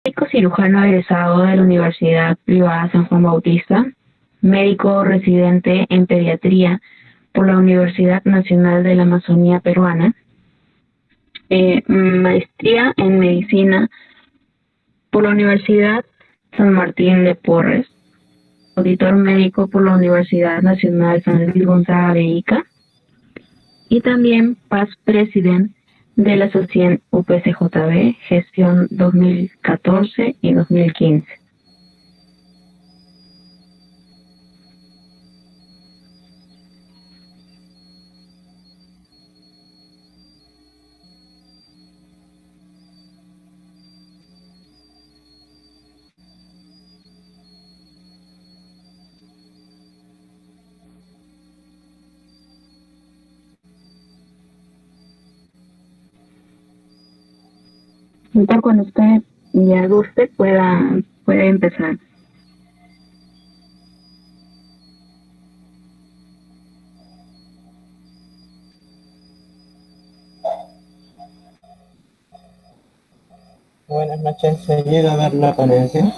Médico cirujano egresado de la Universidad Privada San Juan Bautista, médico residente en pediatría por la Universidad Nacional de la Amazonía Peruana, maestría en medicina por la Universidad San Martín de Porres, auditor médico por la Universidad Nacional San Luis Gonzaga de Ica y también past president de la asociación UPCJB, gestión 2014 y 2015. Entonces, cuando usted ya guste, puede empezar. Buenas noches, ¿se llega a ver la ponencia?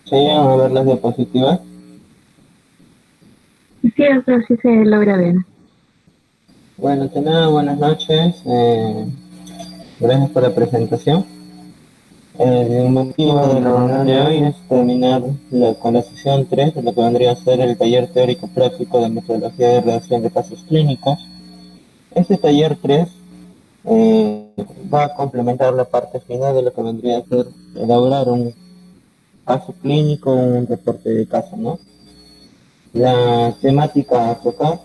¿Se llegan a ver las diapositivas? Sí, eso sí se logra ver. Bueno, buenas noches, gracias por la presentación. El motivo de la reunión de hoy es terminar con la sesión 3 de lo que vendría a ser el taller teórico práctico de metodología de redacción de casos clínicos. Este taller 3 va a complementar la parte final de lo que vendría a ser elaborar un caso clínico, un reporte de caso, ¿no? La temática a tocar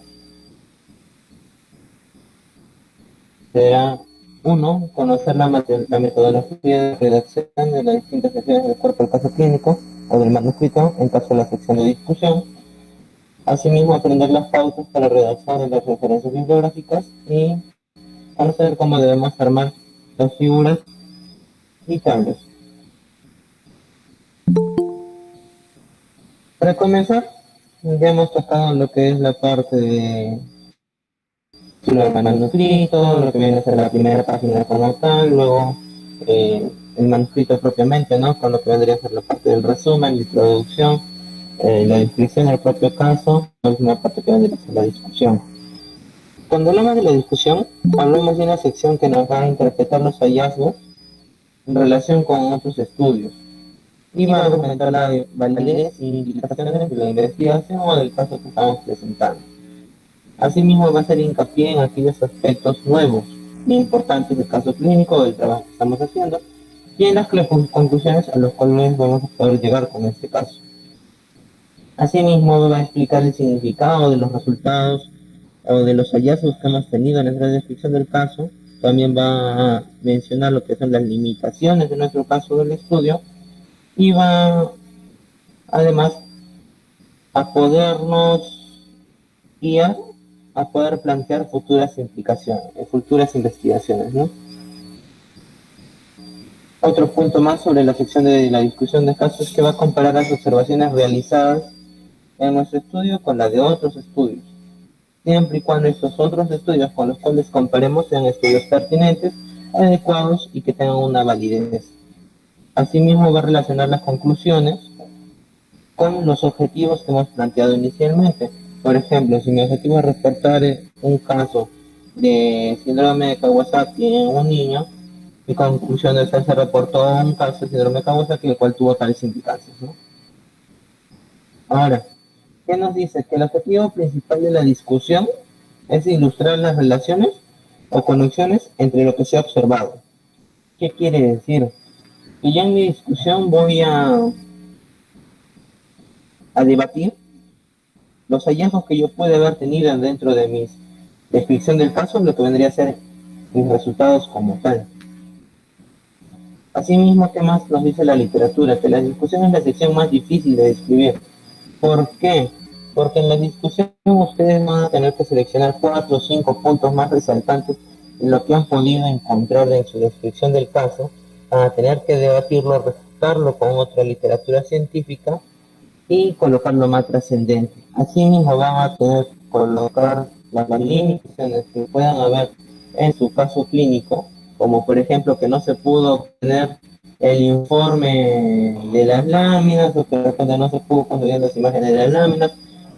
será 1. Conocer la metodología de redacción de las distintas secciones del cuerpo del caso clínico o del manuscrito en caso de la sección de discusión. Asimismo, aprender las pautas para redacción de las referencias bibliográficas y conocer cómo debemos armar las figuras y cambios. Para comenzar, ya hemos tocado lo que es la parte de el manuscrito, lo que viene a ser la primera página como tal, luego el manuscrito propiamente, ¿no? Con lo que vendría a ser la parte del resumen, la introducción, la descripción del propio caso, la última parte que vendría a ser la discusión. Cuando hablamos de la discusión, hablamos de una sección que nos va a interpretar los hallazgos en relación con otros estudios y va a argumentar la validez e indicaciones de la investigación o del caso que estamos presentando. Asimismo, va a hacer hincapié en aquellos aspectos nuevos e importantes del caso clínico o del trabajo que estamos haciendo y en las conclusiones a las cuales vamos a poder llegar con este caso. Asimismo, va a explicar el significado de los resultados o de los hallazgos que hemos tenido en la descripción del caso. También va a mencionar lo que son las limitaciones de nuestro caso del estudio y va además a podernos guiar a poder plantear futuras implicaciones, futuras investigaciones, ¿no? Otro punto más sobre la sección de la discusión de casos es que va a comparar las observaciones realizadas en nuestro estudio con las de otros estudios, siempre y cuando estos otros estudios con los cuales comparemos sean estudios pertinentes, adecuados y que tengan una validez. Asimismo, va a relacionar las conclusiones con los objetivos que hemos planteado inicialmente. Por ejemplo, si mi objetivo es reportar un caso de síndrome de Kawasaki en un niño, mi conclusión es que se reportó un caso de síndrome de Kawasaki el cual tuvo tales implicancias, ¿no? Ahora, ¿qué nos dice? Que el objetivo principal de la discusión es ilustrar las relaciones o conexiones entre lo que se ha observado. ¿Qué quiere decir? Que ya en mi discusión voy a debatir los hallazgos que yo pude haber tenido dentro de mi descripción del caso, lo que vendría a ser mis resultados como tal. Asimismo, ¿qué más nos dice la literatura? Que la discusión es la sección más difícil de describir. ¿Por qué? Porque en la discusión ustedes van a tener que seleccionar 4 o 5 puntos más resaltantes de lo que han podido encontrar en su descripción del caso, van a tener que debatirlo, refutarlo con otra literatura científica y colocar lo más trascendente. Asimismo van a tener que colocar las limitaciones que puedan haber en su caso clínico, como por ejemplo que no se pudo obtener el informe de las láminas, o que de repente no se pudo conseguir las imágenes de las láminas,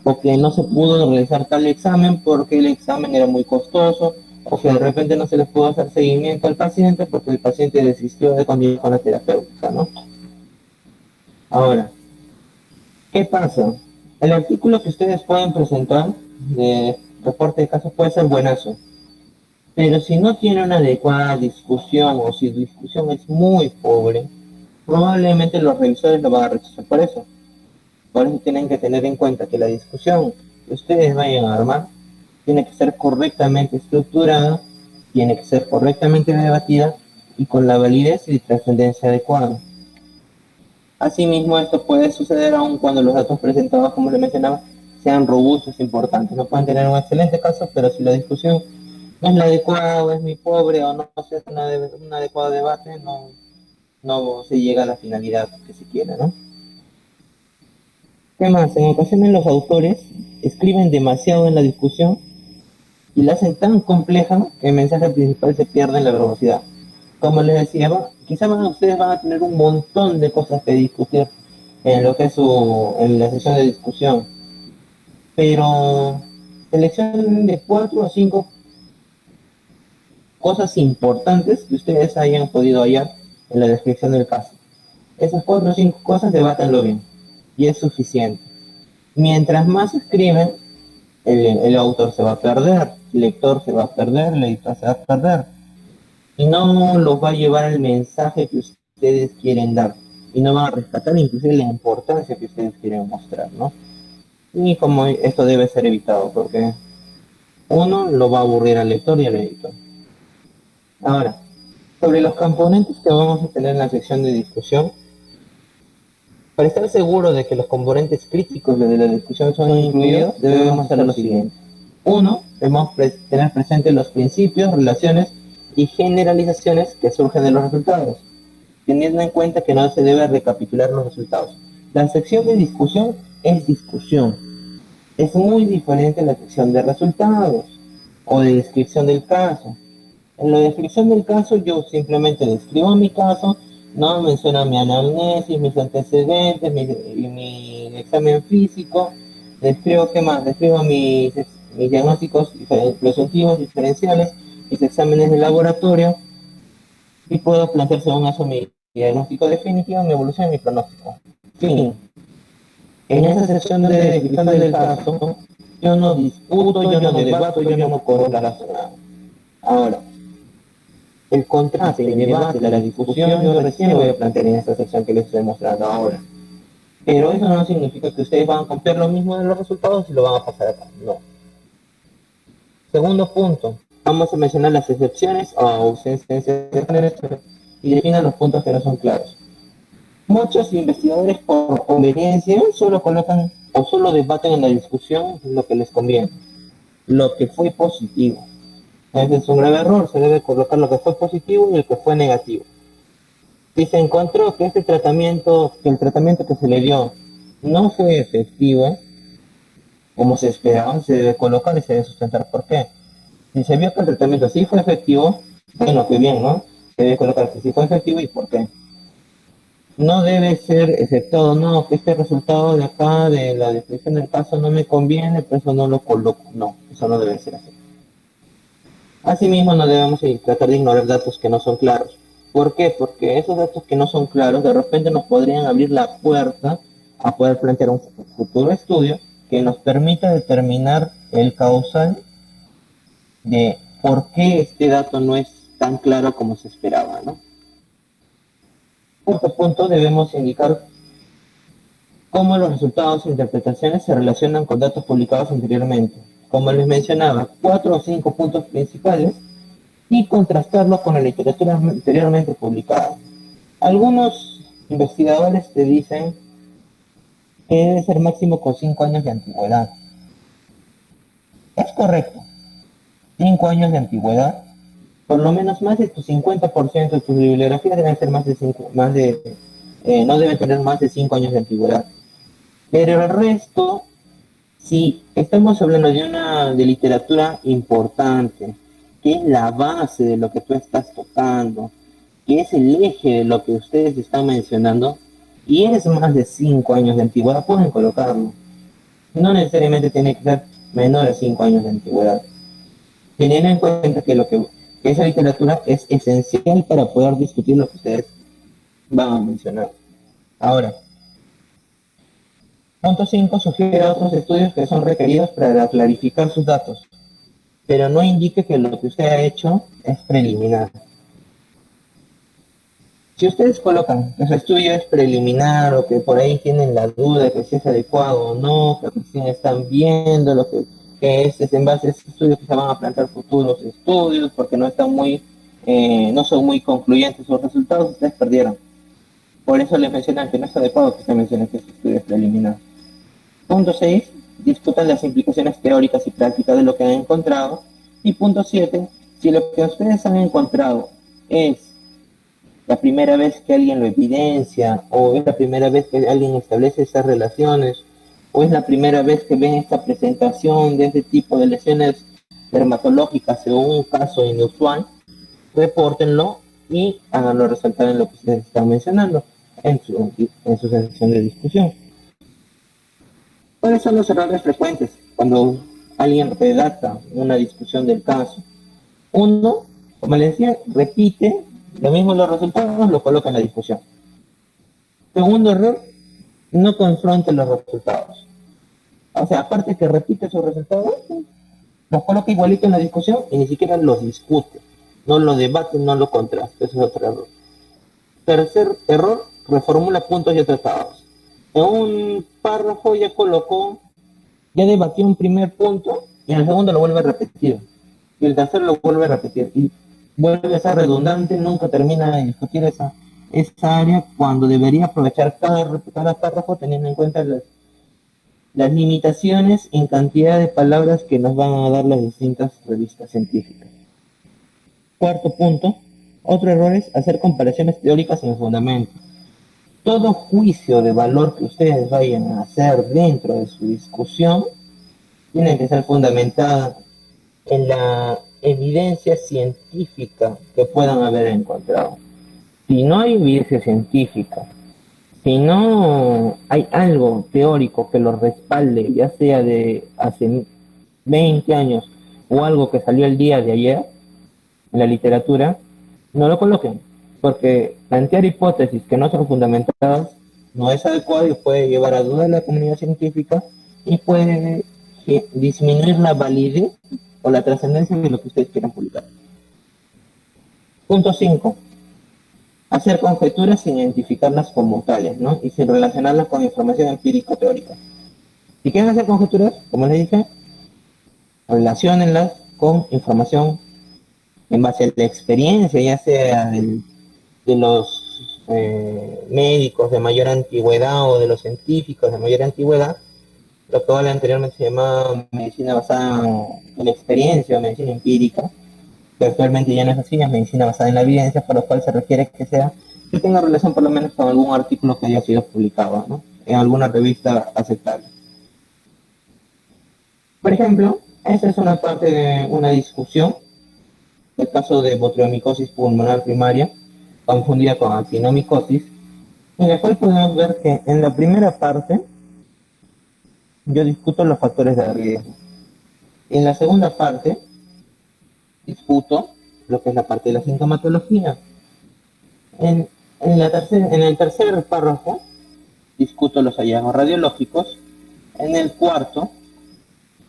o que no se pudo realizar tal examen porque el examen era muy costoso, o que de repente no se le pudo hacer seguimiento al paciente porque el paciente desistió de continuar con la terapéutica, ¿no? Ahora, ¿qué pasa? El artículo que ustedes pueden presentar de reporte de caso puede ser buenazo, pero si no tiene una adecuada discusión o si la discusión es muy pobre, probablemente los revisores lo van a rechazar por eso. Por eso tienen que tener en cuenta que la discusión que ustedes vayan a armar tiene que ser correctamente estructurada, tiene que ser correctamente debatida y con la validez y trascendencia adecuada. Asimismo, esto puede suceder aun cuando los datos presentados, como les mencionaba, sean robustos e importantes. No pueden tener un excelente caso, pero si la discusión no es la adecuada o es muy pobre o no se hace un adecuado debate, no se llega a la finalidad que se quiera, ¿no? ¿Qué más? En ocasiones los autores escriben demasiado en la discusión y la hacen tan compleja que el mensaje principal se pierde en la velocidad. Como les decía, quizás ustedes van a tener un montón de cosas que discutir en lo que es en la sesión de discusión, pero seleccionen de 4 o 5 cosas importantes que ustedes hayan podido hallar en la descripción del caso. Esas 4 o 5 cosas debátanlo bien y es suficiente. Mientras más escriben, el autor se va a perder, el lector se va a perder, el editor se va a perder y no los va a llevar al mensaje que ustedes quieren dar y no van a rescatar inclusive la importancia que ustedes quieren mostrar, ¿no? Y como esto debe ser evitado porque uno lo va a aburrir al lector y al editor. Ahora, sobre los componentes que vamos a tener en la sección de discusión, para estar seguro de que los componentes críticos de la discusión son incluidos, debemos hacer lo siguiente. Uno, debemos tener presentes los principios, relaciones y generalizaciones que surgen de los resultados, teniendo en cuenta que no se debe recapitular los resultados. La sección de discusión es discusión. Es muy diferente a la sección de resultados o de descripción del caso. En la descripción del caso yo simplemente describo mi caso, no menciono mi anamnesis, mis antecedentes, mi examen físico, describo qué más, describo mis diagnósticos presuntivos, diferenciales, mis exámenes de laboratorio y puedo plantear según eso mi diagnóstico definitivo, mi evolución y mi pronóstico. Fin. En esa sección de descripción del caso, yo no discuto, yo no debato, yo no corro la razón. Ahora, el contraste, el debate, la discusión, yo recién lo voy a plantear en esta sección que les estoy mostrando ahora. Pero eso no significa que ustedes van a copiar lo mismo de los resultados y lo van a pasar acá. No. Segundo punto, vamos a mencionar las excepciones o ausencias y definan los puntos que no son claros. Muchos investigadores por conveniencia solo colocan o solo debaten en la discusión lo que les conviene, lo que fue positivo. Ese es un grave error, se debe colocar lo que fue positivo y el que fue negativo. Si se encontró que el tratamiento que se le dio no fue efectivo, como se esperaba, se debe colocar y se debe sustentar por qué. Si se vio que el tratamiento sí fue efectivo, bueno, qué bien, ¿no? Se debe colocar que sí fue efectivo y por qué. No debe ser exceptado, no, que este resultado de acá, de la descripción del caso, no me conviene, por eso no lo coloco. No, eso no debe ser así. Asimismo, no debemos tratar de ignorar datos que no son claros. ¿Por qué? Porque esos datos que no son claros de repente nos podrían abrir la puerta a poder plantear un futuro estudio que nos permita determinar el causal de por qué este dato no es tan claro como se esperaba, ¿no? Cuarto punto, debemos indicar cómo los resultados e interpretaciones se relacionan con datos publicados anteriormente. Como les mencionaba, 4 o 5 puntos principales y contrastarlo con la literatura anteriormente publicada. Algunos investigadores te dicen que debe ser máximo con 5 años de antigüedad. Es correcto. 5 años de antigüedad, por lo menos más de tu 50% de tus bibliografías deben ser no deben tener más de 5 años de antigüedad. Pero el resto, si estamos hablando de literatura importante, que es la base de lo que tú estás tocando, que es el eje de lo que ustedes están mencionando, y es más de 5 años de antigüedad, pueden colocarlo. No necesariamente tiene que ser menor de 5 años de antigüedad. Teniendo en cuenta que esa literatura es esencial para poder discutir lo que ustedes van a mencionar. Ahora, punto 5 sugiere otros estudios que son requeridos para clarificar sus datos, pero no indique que lo que usted ha hecho es preliminar. Si ustedes colocan que su estudio es preliminar o que por ahí tienen la duda de que si es adecuado o no, que recién están viendo lo que es en base a ese estudio que se van a plantear futuros estudios porque no son muy concluyentes sus resultados, ustedes perdieron. Por eso les mencionan que no es adecuado que se mencione que su estudio es preliminar. Punto 6, discutan las implicaciones teóricas y prácticas de lo que han encontrado. Y punto 7, si lo que ustedes han encontrado es la primera vez que alguien lo evidencia, o es la primera vez que alguien establece esas relaciones, o es la primera vez que ven esta presentación de este tipo de lesiones dermatológicas o un caso inusual, repórtenlo y háganlo resaltar en lo que ustedes están mencionando en su sección de discusión. ¿Cuáles son los errores frecuentes cuando alguien redacta una discusión del caso? Uno, como les decía, repite lo mismo los resultados, lo coloca en la discusión. Segundo error, no confronta los resultados. O sea, aparte que repite sus resultados, los coloca igualito en la discusión y ni siquiera los discute. No lo debate, no lo contrasta. Ese es otro error. Tercer error, reformula puntos ya tratados. En un párrafo ya debatió un primer punto y en el segundo lo vuelve a repetir. Y el tercero lo vuelve a repetir. Y vuelve a ser redundante, nunca termina de discutir esa área cuando debería aprovechar cada párrafo teniendo en cuenta las limitaciones en cantidad de palabras que nos van a dar las distintas revistas científicas. Cuarto punto, otro error es hacer comparaciones teóricas sin fundamento. Todo juicio de valor que ustedes vayan a hacer dentro de su discusión tiene que ser fundamentada en la evidencia científica que puedan haber encontrado. Si no hay evidencia científica, si no hay algo teórico que lo respalde, ya sea de hace 20 años o algo que salió el día de ayer en la literatura, no lo coloquen, porque plantear hipótesis que no son fundamentadas no es adecuado y puede llevar a duda a la comunidad científica y puede disminuir la validez o la trascendencia de lo que ustedes quieran publicar. Punto 5. Hacer conjeturas sin identificarlas como tales, ¿no? Y sin relacionarlas con información empírico-teórica. Si quieren hacer conjeturas, como les dije, relaciónenlas con información en base a la experiencia, ya sea de los médicos de mayor antigüedad o de los científicos de mayor antigüedad, lo que anteriormente se llamaba medicina basada en la experiencia o medicina empírica, que actualmente ya no es así, es medicina basada en la evidencia, por lo cual se requiere que tenga relación por lo menos con algún artículo que haya sido publicado, ¿no? En alguna revista aceptable. Por ejemplo, esta es una parte de una discusión, el caso de botriomicosis pulmonar primaria, confundida con actinomicosis, en la cual podemos ver que en la primera parte yo discuto los factores de riesgo. En la segunda parte discuto lo que es la parte de la sintomatología. En el tercer párrafo discuto los hallazgos radiológicos. En el cuarto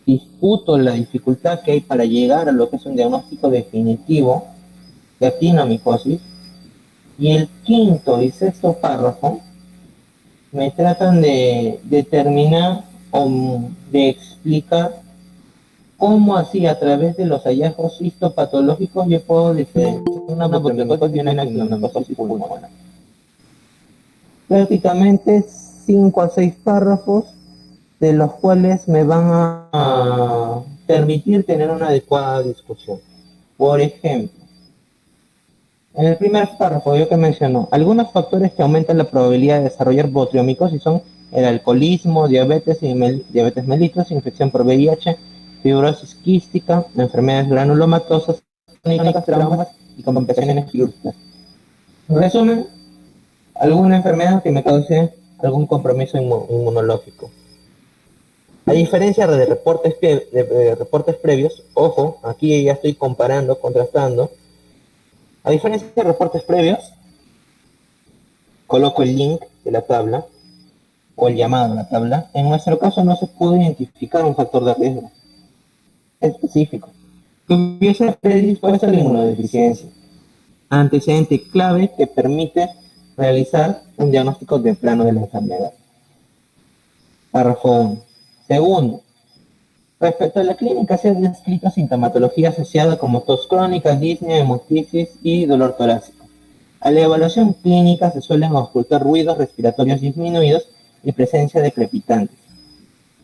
discuto la dificultad que hay para llegar a lo que es un diagnóstico definitivo de actinomicosis. Y el quinto y sexto párrafo me tratan de determinar o de explicar cómo así a través de los hallazgos histopatológicos yo puedo diferenciar una botriomicosis y una actinomicosis pulmonar. Prácticamente 5 a 6 párrafos de los cuales me van a permitir tener una adecuada discusión. Por ejemplo, en el primer párrafo yo que menciono, algunos factores que aumentan la probabilidad de desarrollar botriomicosis son el alcoholismo, diabetes y diabetes mellitus, infección por VIH, fibrosis quística, enfermedades granulomatosas, crónicas, traumas y complicaciones quirúrgicas. En resumen, alguna enfermedad que me cause algún compromiso inmunológico. A diferencia de reportes previos, ojo, aquí ya estoy comparando, contrastando. A diferencia de reportes previos, coloco el link de la tabla o el llamado a la tabla. En nuestro caso no se pudo identificar un factor de riesgo específico que hubiese predispuesto a la inmunodeficiencia, antecedente clave que permite realizar un diagnóstico temprano de la enfermedad. Párrafo 1. Segundo, respecto a la clínica se ha descrito sintomatología asociada como tos crónica, disnea, hemoptisis y dolor torácico. A la evaluación clínica se suelen ocultar ruidos respiratorios disminuidos y presencia de crepitantes.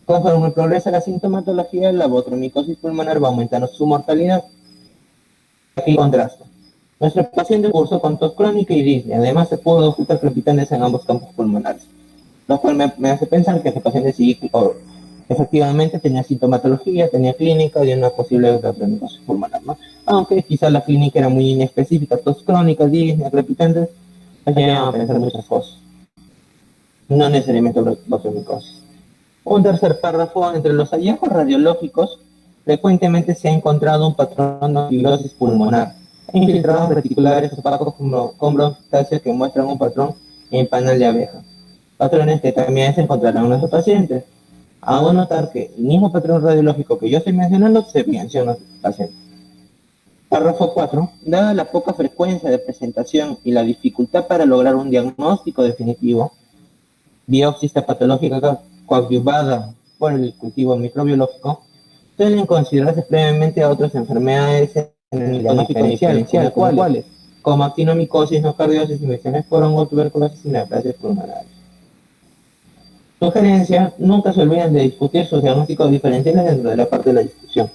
Conforme progresa la sintomatología, la botromicosis pulmonar va aumentando su mortalidad. Aquí contrasto. Nuestro paciente cursó con tos crónica y disnea. Además, se pudo ocultar crepitantes en ambos campos pulmonares, lo cual me hace pensar que este paciente sí efectivamente tenía sintomatología, tenía clínica de una posible botromicosis pulmonar, ¿no? Aunque quizás la clínica era muy inespecífica, tos crónica, disnea, crepitantes, nos llevan a pensar muchas cosas. No necesariamente botromicosis. Un tercer párrafo, entre los hallazgos radiológicos, frecuentemente se ha encontrado un patrón de fibrosis pulmonar, infiltrados reticulares opacos con bronquiectasia que muestran un patrón en panal de abeja. Patrones que también se encontrarán en nuestros pacientes. Hago notar que el mismo patrón radiológico que yo estoy mencionando se menciona en los pacientes. Párrafo 4. Dada la poca frecuencia de presentación y la dificultad para lograr un diagnóstico definitivo, biopsia patológica coadyuvada por el cultivo microbiológico, suelen considerarse previamente a otras enfermedades en el diagnóstico inicial, ¿cuáles? Como actinomicosis, noocardiosis, infecciones por hongo, tuberculosis y neoplasias pulmonares. Sugerencia, nunca se olviden de discutir sus diagnósticos diferenciales dentro de la parte de la discusión.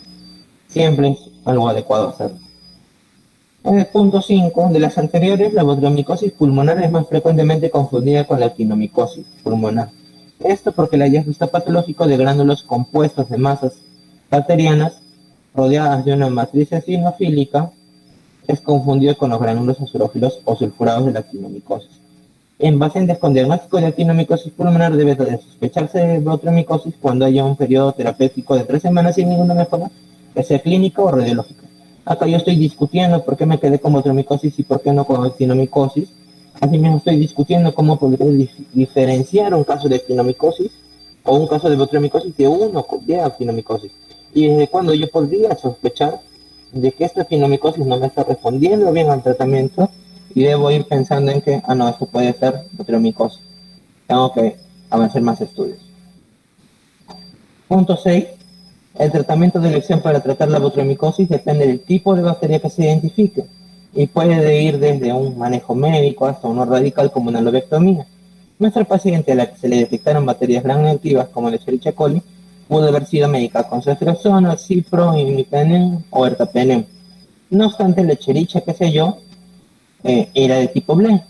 Siempre es algo adecuado hacerlo. En el punto 5, de las anteriores, la botromicosis pulmonar es más frecuentemente confundida con la actinomicosis pulmonar. Esto porque el hallazgo patológico de gránulos compuestos de masas bacterianas rodeadas de una matriz eosinofílica es confundido con los gránulos azurófilos o sulfurados de la actinomicosis. En pacientes con diagnóstico de actinomicosis pulmonar debe de sospecharse de botromicosis cuando haya un periodo terapéutico de 3 semanas sin ninguna mejora, que sea clínica o radiológica. Acá yo estoy discutiendo por qué me quedé con botromicosis y por qué no con actinomicosis. Asimismo estoy discutiendo cómo podría diferenciar un caso de actinomicosis o un caso de botromicosis de uno de actinomicosis. Y desde cuándo yo podría sospechar de que esta actinomicosis no me está respondiendo bien al tratamiento y debo ir pensando en que, no, esto puede ser botromicosis. Tengo que avanzar más estudios. Punto 6. El tratamiento de elección para tratar la botromicosis depende del tipo de bacteria que se identifique y puede ir desde un manejo médico hasta uno radical como una lobectomía. Nuestra paciente a la que se le detectaron bacterias gram negativas como la Escherichia coli pudo haber sido medicada con ceftriaxona, cipro, imipenem o ertapenem. No obstante, la Escherichia, era de tipo BLE,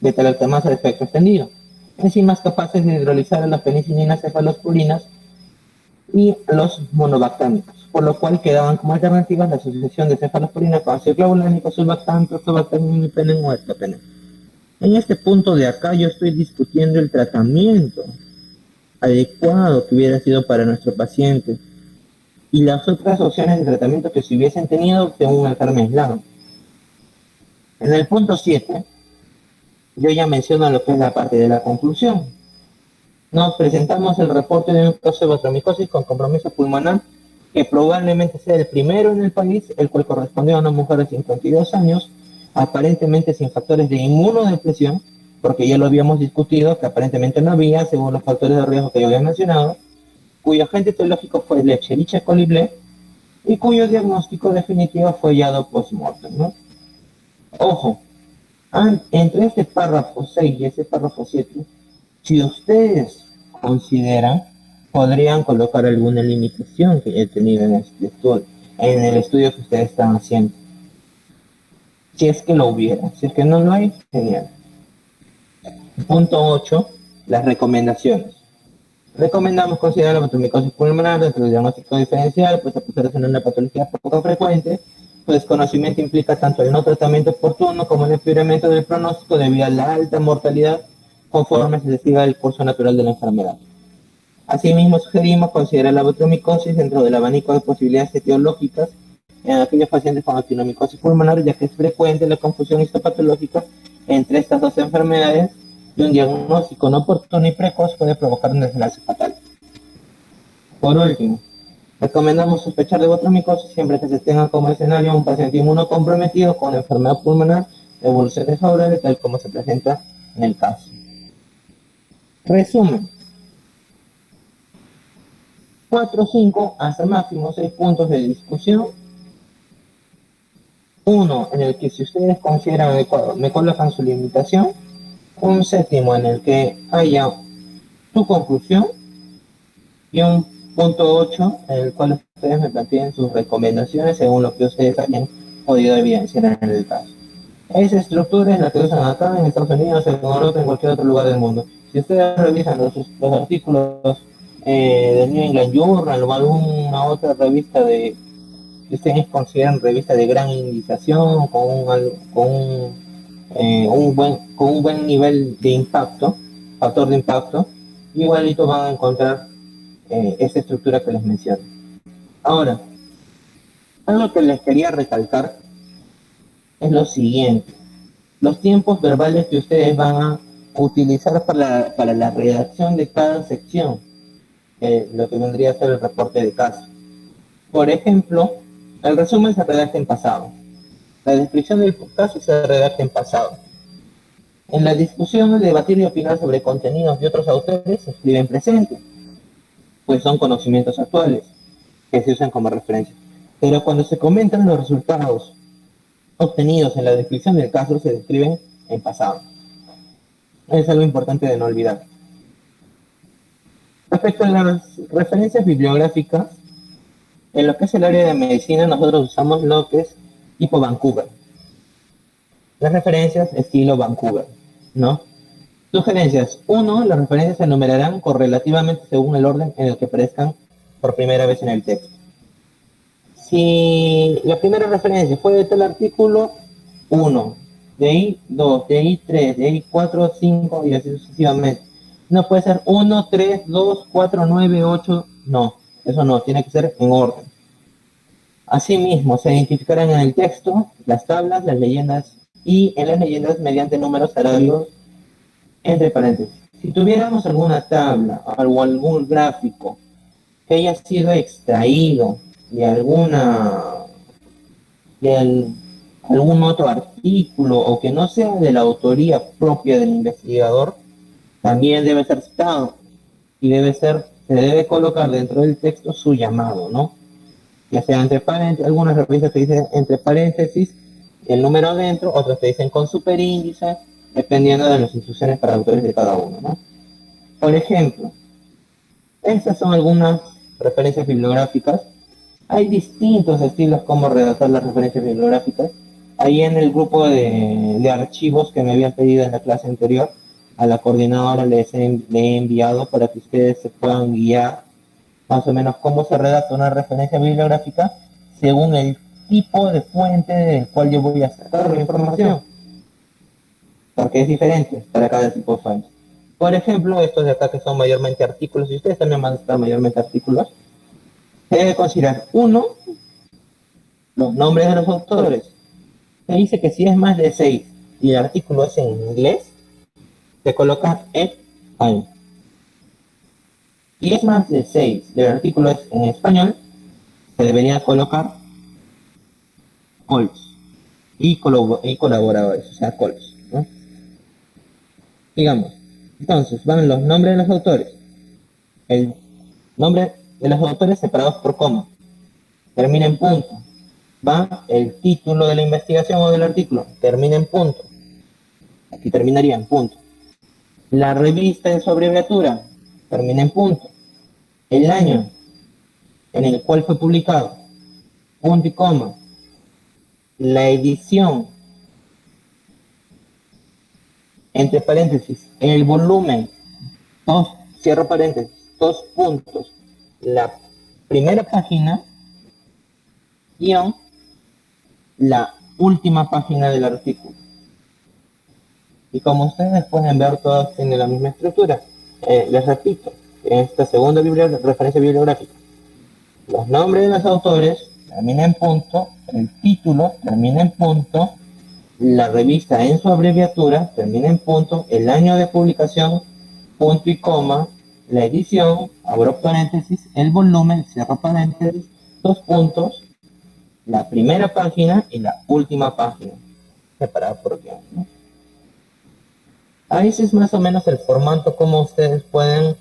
beta-lactamasa de efecto extendido, enzimas capaces de hidrolizar a las penicilinas cefalosporinas y los monobactámicos, por lo cual quedaban como alternativas la asociación de cefalosporina con ácido clavulánico, sulbactam, prostobactam, imipenem o ertapenem. En este punto de acá yo estoy discutiendo el tratamiento adecuado que hubiera sido para nuestro paciente y las otras opciones de tratamiento que se hubiesen tenido según el enfermo aislado. En el punto 7, yo ya menciono lo que es la parte de la conclusión. Nos presentamos el reporte de un caso de botromicosis con compromiso pulmonar que probablemente sea el primero en el país, el cual correspondió a una mujer de 52 años, aparentemente sin factores de inmunodepresión, porque ya lo habíamos discutido, que aparentemente no había, según los factores de riesgo que yo había mencionado, cuyo agente etiológico fue el Escherichia coli BLE y cuyo diagnóstico definitivo fue hallado post-mortem, ¿no? Ojo, entre este párrafo 6 y ese párrafo 7, si ustedes consideran, podrían colocar alguna limitación que he tenido en este estudio, en el estudio que ustedes están haciendo. Si es que lo hubiera, si es que no lo hay, genial. Punto 8, las recomendaciones. Recomendamos considerar la batromicosis pulmonar dentro del diagnóstico diferencial, pues a pesar de ser una patología poco frecuente, pues conocimiento implica tanto el no tratamiento oportuno como el empeoramiento del pronóstico debido a la alta mortalidad conforme se siga el curso natural de la enfermedad. Asimismo, sugerimos considerar la batromicosis dentro del abanico de posibilidades etiológicas en aquellos pacientes con actinomicosis pulmonar, ya que es frecuente la confusión histopatológica entre estas dos enfermedades y un diagnóstico no oportuno y precoz puede provocar un desenlace fatal. Por último, recomendamos sospechar de batromicosis siempre que se tenga como escenario un paciente inmunocomprometido con enfermedad pulmonar de evolución desfavorable, tal como se presenta en el caso. Resumen. 4, 5, hasta máximo 6 puntos de discusión. Uno en el que si ustedes consideran adecuado me colocan su limitación. Un séptimo en el que haya su conclusión. Y un punto 8 en el cual ustedes me planteen sus recomendaciones según lo que ustedes hayan podido evidenciar en el caso. Esa estructura es la que usan acá en Estados Unidos, en Europa, en cualquier otro lugar del mundo. Si ustedes revisan los artículos del New England Journal o alguna otra revista que ustedes consideran revista de gran indización, con un buen nivel de impacto, factor de impacto, igualito van a encontrar esa estructura que les menciono. Ahora, algo que les quería recalcar es lo siguiente. Los tiempos verbales que ustedes van a utilizar para la redacción de cada sección, lo que vendría a ser el reporte de caso. Por ejemplo, el resumen se redacta en pasado. La descripción del caso se redacta en pasado. En la discusión, el debatir y opinar sobre contenidos de otros autores se escribe en presente, pues son conocimientos actuales que se usan como referencia. Pero cuando se comentan los resultados obtenidos en la descripción del caso, se describen en pasado. Es algo importante de no olvidar. Respecto a las referencias bibliográficas, en lo que es el área de medicina, nosotros usamos lo que es tipo Vancouver. Las referencias estilo Vancouver, ¿no? Sugerencias. 1. Las referencias se enumerarán correlativamente según el orden en el que aparezcan por primera vez en el texto. Si la primera referencia fue de tal artículo, 1, de ahí 2, de ahí 3, de ahí 4, 5 y así sucesivamente. No puede ser 1, 3, 2, 4, 9, 8, no, eso no, tiene que ser en orden. Asimismo, se identificarán en el texto las tablas, las leyendas y en las leyendas mediante números arábigos entre paréntesis. Si tuviéramos alguna tabla o algún gráfico que haya sido extraído de algún otro artículo o que no sea de la autoría propia del investigador, también debe ser citado y se debe colocar dentro del texto su llamado, ¿no? Ya sea entre paréntesis, algunas revistas te dicen entre paréntesis el número adentro, otras te dicen con superíndice, dependiendo de las instrucciones para autores de cada uno, ¿no? Por ejemplo, estas son algunas referencias bibliográficas. Hay distintos estilos como redactar las referencias bibliográficas. Ahí en el grupo de archivos que me habían pedido en la clase anterior, a la coordinadora le he enviado para que ustedes se puedan guiar más o menos cómo se redacta una referencia bibliográfica según el tipo de fuente del cual yo voy a sacar la información, porque es diferente para cada tipo de fuente. Por ejemplo, estos de acá que son mayormente artículos, y ustedes también van a estar mayormente artículos, se debe considerar 1, los nombres de los autores. Se dice que si es más de 6 y el artículo es en inglés, se coloca español. Y es más de 6 y el artículo es en español, se debería colocar cols y colaboradores, o sea, cols, ¿no? Digamos, entonces van los nombres de los autores, el nombre de los autores separados por coma, termina en punto, va el título de la investigación o del artículo, termina en punto, aquí terminaría en punto, la revista en su abreviatura, termina en punto, el año en el cual fue publicado, punto y coma, la edición, entre paréntesis, el volumen, cierro paréntesis, dos puntos, la primera página, guión, la última página del artículo. Y como ustedes pueden ver, todas tienen la misma estructura. Les repito, en esta segunda referencia bibliográfica, los nombres de los autores termina en punto, el título termina en punto, la revista en su abreviatura termina en punto, el año de publicación, punto y coma, la edición, abro paréntesis, el volumen, cierro paréntesis, dos puntos, la primera página y la última página, separada por tiempo, ¿no? Ahí es más o menos el formato como ustedes pueden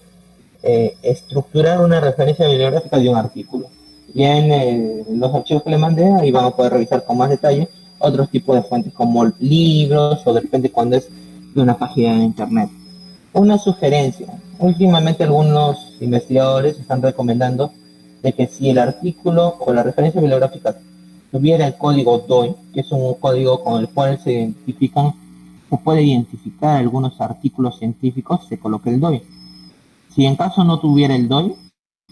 estructurar una referencia bibliográfica de un artículo. Ya en los archivos que les mandé, ahí van a poder revisar con más detalle otros tipos de fuentes como libros o de repente cuando es de una página de internet. Una sugerencia, últimamente algunos investigadores están recomendando de que si el artículo o la referencia bibliográfica tuviera el código DOI, que es un código con el cual se puede identificar algunos artículos científicos, se coloca el DOI. Si en caso no tuviera el DOI,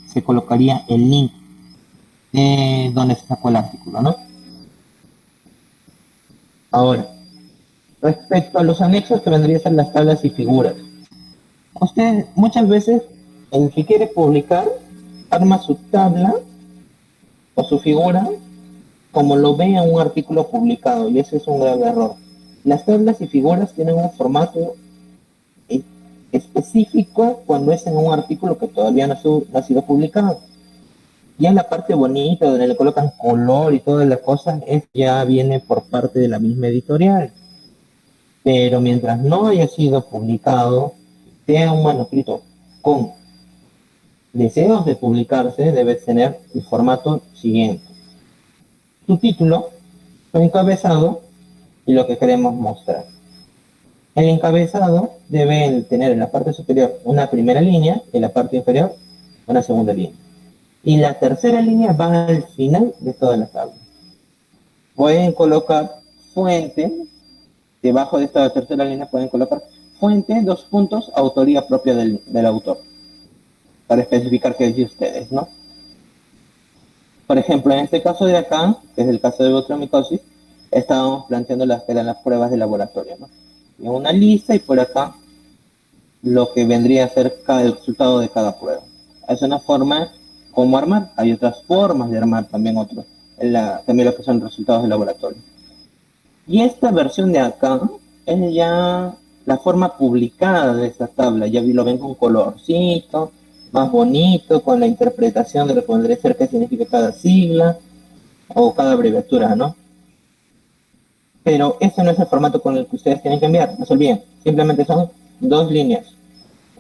se colocaría el link de donde se sacó el artículo, ¿no? Ahora, respecto a los anexos que vendrían a ser las tablas y figuras, usted muchas veces, el que quiere publicar, arma su tabla o su figura como lo ve en un artículo publicado, y ese es un grave error. Las tablas y figuras tienen un formato específico cuando es en un artículo que todavía no ha sido publicado. Ya la parte bonita, donde le colocan color y todas las cosas, ya viene por parte de la misma editorial. Pero mientras no haya sido publicado, sea un manuscrito con deseos de publicarse, debe tener el formato siguiente: su título, su encabezado y lo que queremos mostrar. El encabezado debe tener en la parte superior una primera línea y en la parte inferior una segunda línea. Y la tercera línea va al final de toda la tabla. Pueden colocar fuente, debajo de esta tercera línea pueden colocar fuente, dos puntos, autoría propia del autor, para especificar que es de ustedes, ¿no? Por ejemplo, en este caso de acá, que es el caso de botulinomicosis, estábamos planteando las que eran las pruebas de laboratorio, ¿no? En una lista y por acá lo que vendría a ser el resultado de cada prueba. Es una forma como armar. Hay otras formas de armar también también lo que son resultados de laboratorio. Y esta versión de acá es ya la forma publicada de esta tabla. Ya lo ven con colorcito, más bonito, con la interpretación de lo que vendría a ser qué significa cada sigla o cada abreviatura, ¿no? Pero ese no es el formato con el que ustedes tienen que enviar, no se olviden. Simplemente son dos líneas,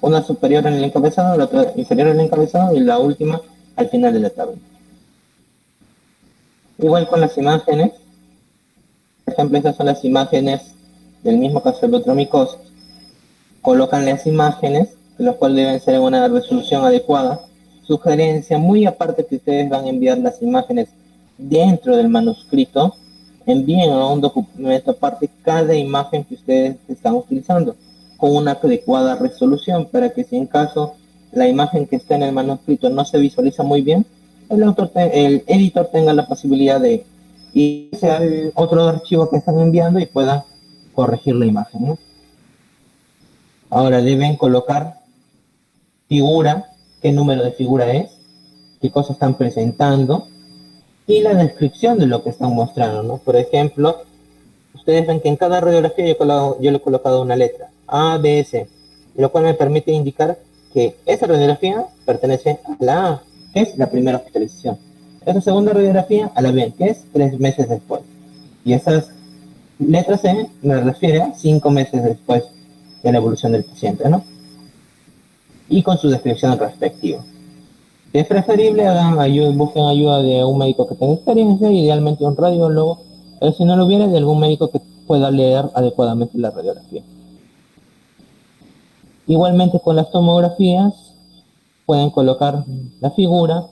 una superior en el encabezado, la otra inferior en el encabezado y la última al final de la tabla. Igual con las imágenes, por ejemplo, estas son las imágenes del mismo caso de botulinomicosis. Colocan las imágenes, las cuales deben ser en una resolución adecuada. Sugerencia, muy aparte que ustedes van a enviar las imágenes dentro del manuscrito, envíen a un documento aparte cada imagen que ustedes están utilizando con una adecuada resolución, para que si en caso la imagen que está en el manuscrito no se visualiza muy bien, el editor tenga la posibilidad de irse al otro archivo que están enviando y pueda corregir la imagen, ¿no? Ahora deben colocar figura, qué número de figura es, qué cosas están presentando y la descripción de lo que están mostrando, ¿no? Por ejemplo, ustedes ven que en cada radiografía yo le he colocado una letra, A, B, C, lo cual me permite indicar que esa radiografía pertenece a la A, que es la primera hospitalización. Esa segunda radiografía a la B, que es 3 meses después. Y esas letras C me refiere a 5 meses después de la evolución del paciente, ¿no? Y con su descripción respectiva. Si es preferible, busquen ayuda de un médico que tenga experiencia, idealmente un radiólogo, pero si no lo hubiera, de algún médico que pueda leer adecuadamente la radiografía. Igualmente con las tomografías, pueden colocar la figura,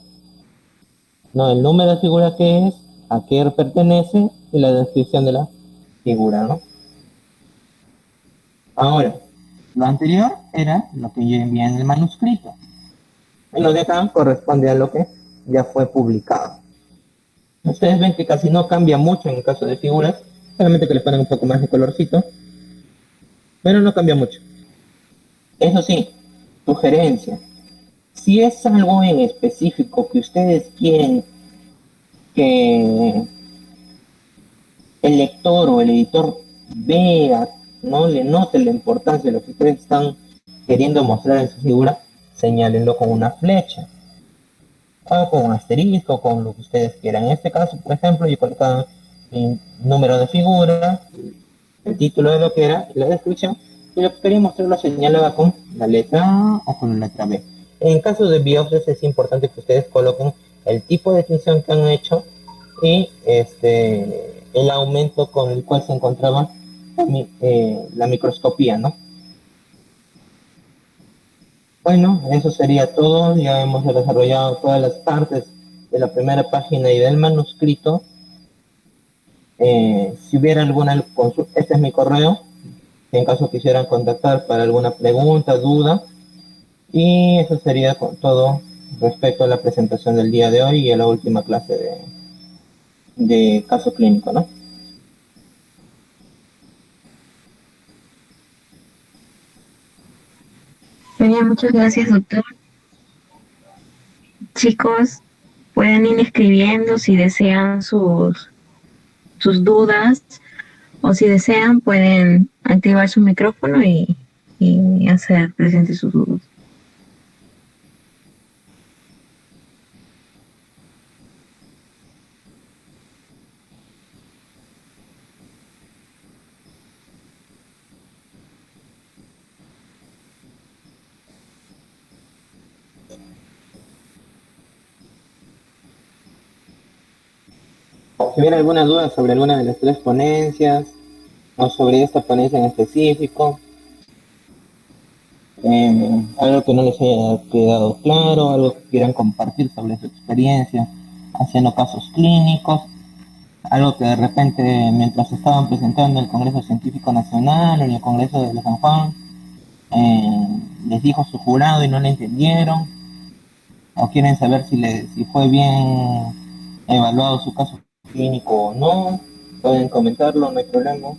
¿no? El número de figura que es, a qué pertenece y la descripción de la figura, ¿no? Ahora, lo anterior era lo que yo envié en el manuscrito. Y lo de acá corresponde a lo que ya fue publicado. Ustedes ven que casi no cambia mucho en el caso de figuras, solamente que le ponen un poco más de colorcito, pero no cambia mucho. Eso sí, sugerencia. Si es algo en específico que ustedes quieren que el lector o el editor vea, no le note la importancia de lo que ustedes están queriendo mostrar en su figura, señálenlo con una flecha o con un asterisco, con lo que ustedes quieran. En este caso, por ejemplo, yo colocaba el número de figura, el título de lo que era, la descripción, y lo que quería mostrar lo señalaba con la letra A o con la letra B. En caso de biopsias es importante que ustedes coloquen el tipo de tinción que han hecho y el aumento con el cual se encontraba la microscopía, ¿no? Bueno, eso sería todo. Ya hemos desarrollado todas las partes de la primera página y del manuscrito. Si hubiera alguna consulta, este es mi correo, en caso quisieran contactar para alguna pregunta, duda. Y eso sería todo respecto a la presentación del día de hoy y a la última clase de caso clínico, ¿no? Bien, muchas gracias, doctor. Chicos, pueden ir escribiendo si desean sus dudas o si desean pueden activar su micrófono y hacer presentes sus dudas. Si hubiera alguna duda sobre alguna de las tres ponencias o sobre esta ponencia en específico, algo que no les haya quedado claro, algo que quieran compartir sobre su experiencia haciendo casos clínicos, algo que de repente mientras estaban presentando en el Congreso Científico Nacional o en el Congreso de San Juan, les dijo su jurado y no le entendieron, o quieren saber si fue bien evaluado su caso clínico o no, pueden comentarlo, no hay problema.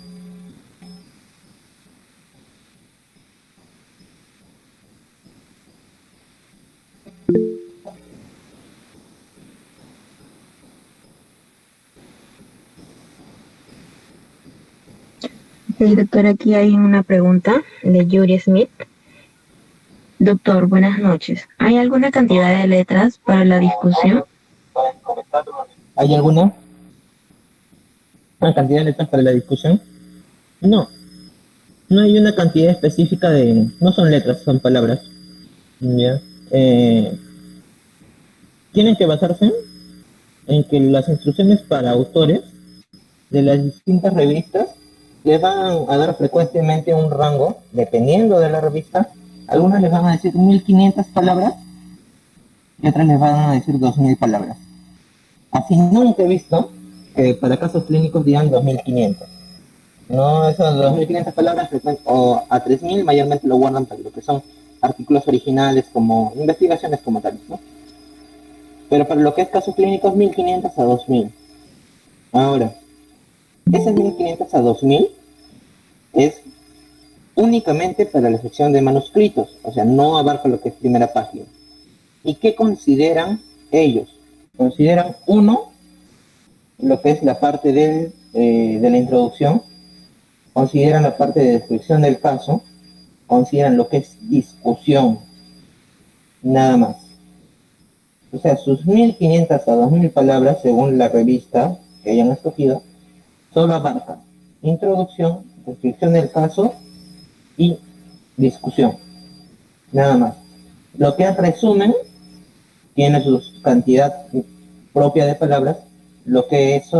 Sí, doctor, aquí hay una pregunta de Yuri Smith. Doctor, buenas noches. ¿Hay alguna cantidad de letras para la discusión? ¿Hay alguna cantidad de letras para la discusión? No, no hay una cantidad específica no son letras, son palabras. ¿Ya? Tienen que basarse en que las instrucciones para autores de las distintas revistas les van a dar frecuentemente un rango, dependiendo de la revista. Algunas les van a decir 1500 palabras y otras les van a decir 2000 palabras. Así nunca he visto que para casos clínicos digan 2500. No, esas 2500 palabras o a 3000 mayormente lo guardan para lo que son artículos originales como investigaciones como tales, ¿no? Pero para lo que es casos clínicos 1500 a 2000. Ahora, esas 1500 a 2000 es únicamente para la sección de manuscritos, o sea, no abarca lo que es primera página. ¿Y qué consideran ellos? Consideran, uno, lo que es la parte de la introducción, consideran la parte de descripción del caso, consideran lo que es discusión, nada más. O sea, sus 1500 a 2000 palabras, según la revista que hayan escogido, solo abarcan introducción, descripción del caso y discusión, nada más. Lo que es resumen tiene su cantidad propia de palabras. Lo que es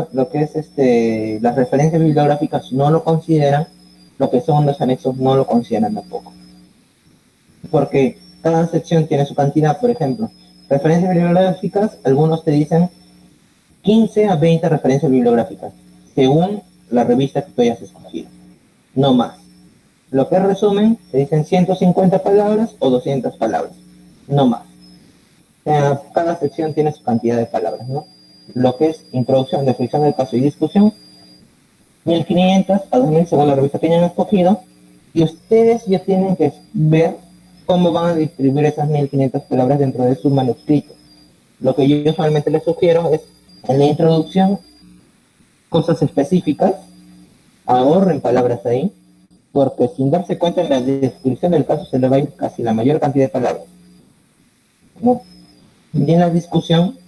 las referencias bibliográficas no lo consideran, lo que son los anexos no lo consideran tampoco, porque cada sección tiene su cantidad. Por ejemplo, referencias bibliográficas, algunos te dicen 15 a 20 referencias bibliográficas, según la revista que tú hayas escogido, no más. Lo que es resumen, te dicen 150 palabras o 200 palabras, no más. Cada sección tiene su cantidad de palabras, ¿no? Lo que es introducción, descripción del caso y discusión, 1500 a 2000 según la revista que hayan escogido, y ustedes ya tienen que ver cómo van a distribuir esas 1500 palabras dentro de su manuscrito. Lo que yo usualmente les sugiero es, en la introducción, cosas específicas, ahorren palabras ahí, porque sin darse cuenta en la descripción del caso se le va a ir casi la mayor cantidad de palabras, ¿no? Y en la discusión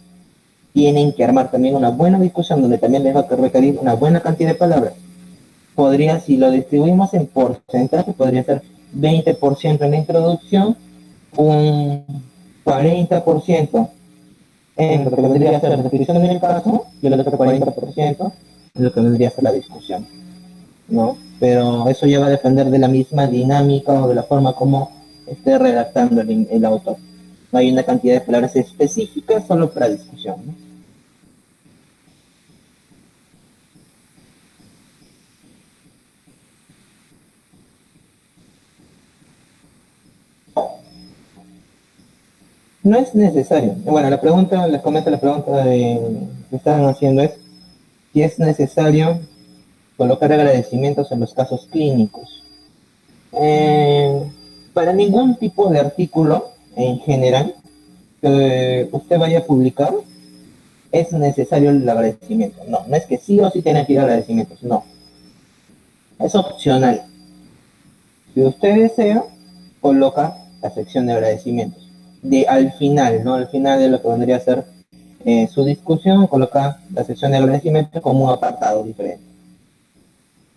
tienen que armar también una buena discusión donde también les va a requerir una buena cantidad de palabras. Podría, si lo distribuimos en porcentaje, podría ser 20% en la introducción, un 40% en lo que vendría a ser la descripción del caso y el otro 40% en lo que vendría a ser la discusión, ¿no? Pero eso ya va a depender de la misma dinámica o de la forma como esté redactando el autor. No hay una cantidad de palabras específicas solo para discusión, ¿no? No es necesario. Bueno, la pregunta, les comento la pregunta que estaban haciendo es si es necesario colocar agradecimientos en los casos clínicos. Para ningún tipo de artículo en general que usted vaya a publicar es necesario el agradecimiento. No, no es que sí o sí tiene que ir agradecimientos, no. Es opcional. Si usted desea, coloca la sección de agradecimientos. Al final, ¿no? Al final de lo que vendría a ser su discusión, coloca la sección de agradecimientos como un apartado diferente.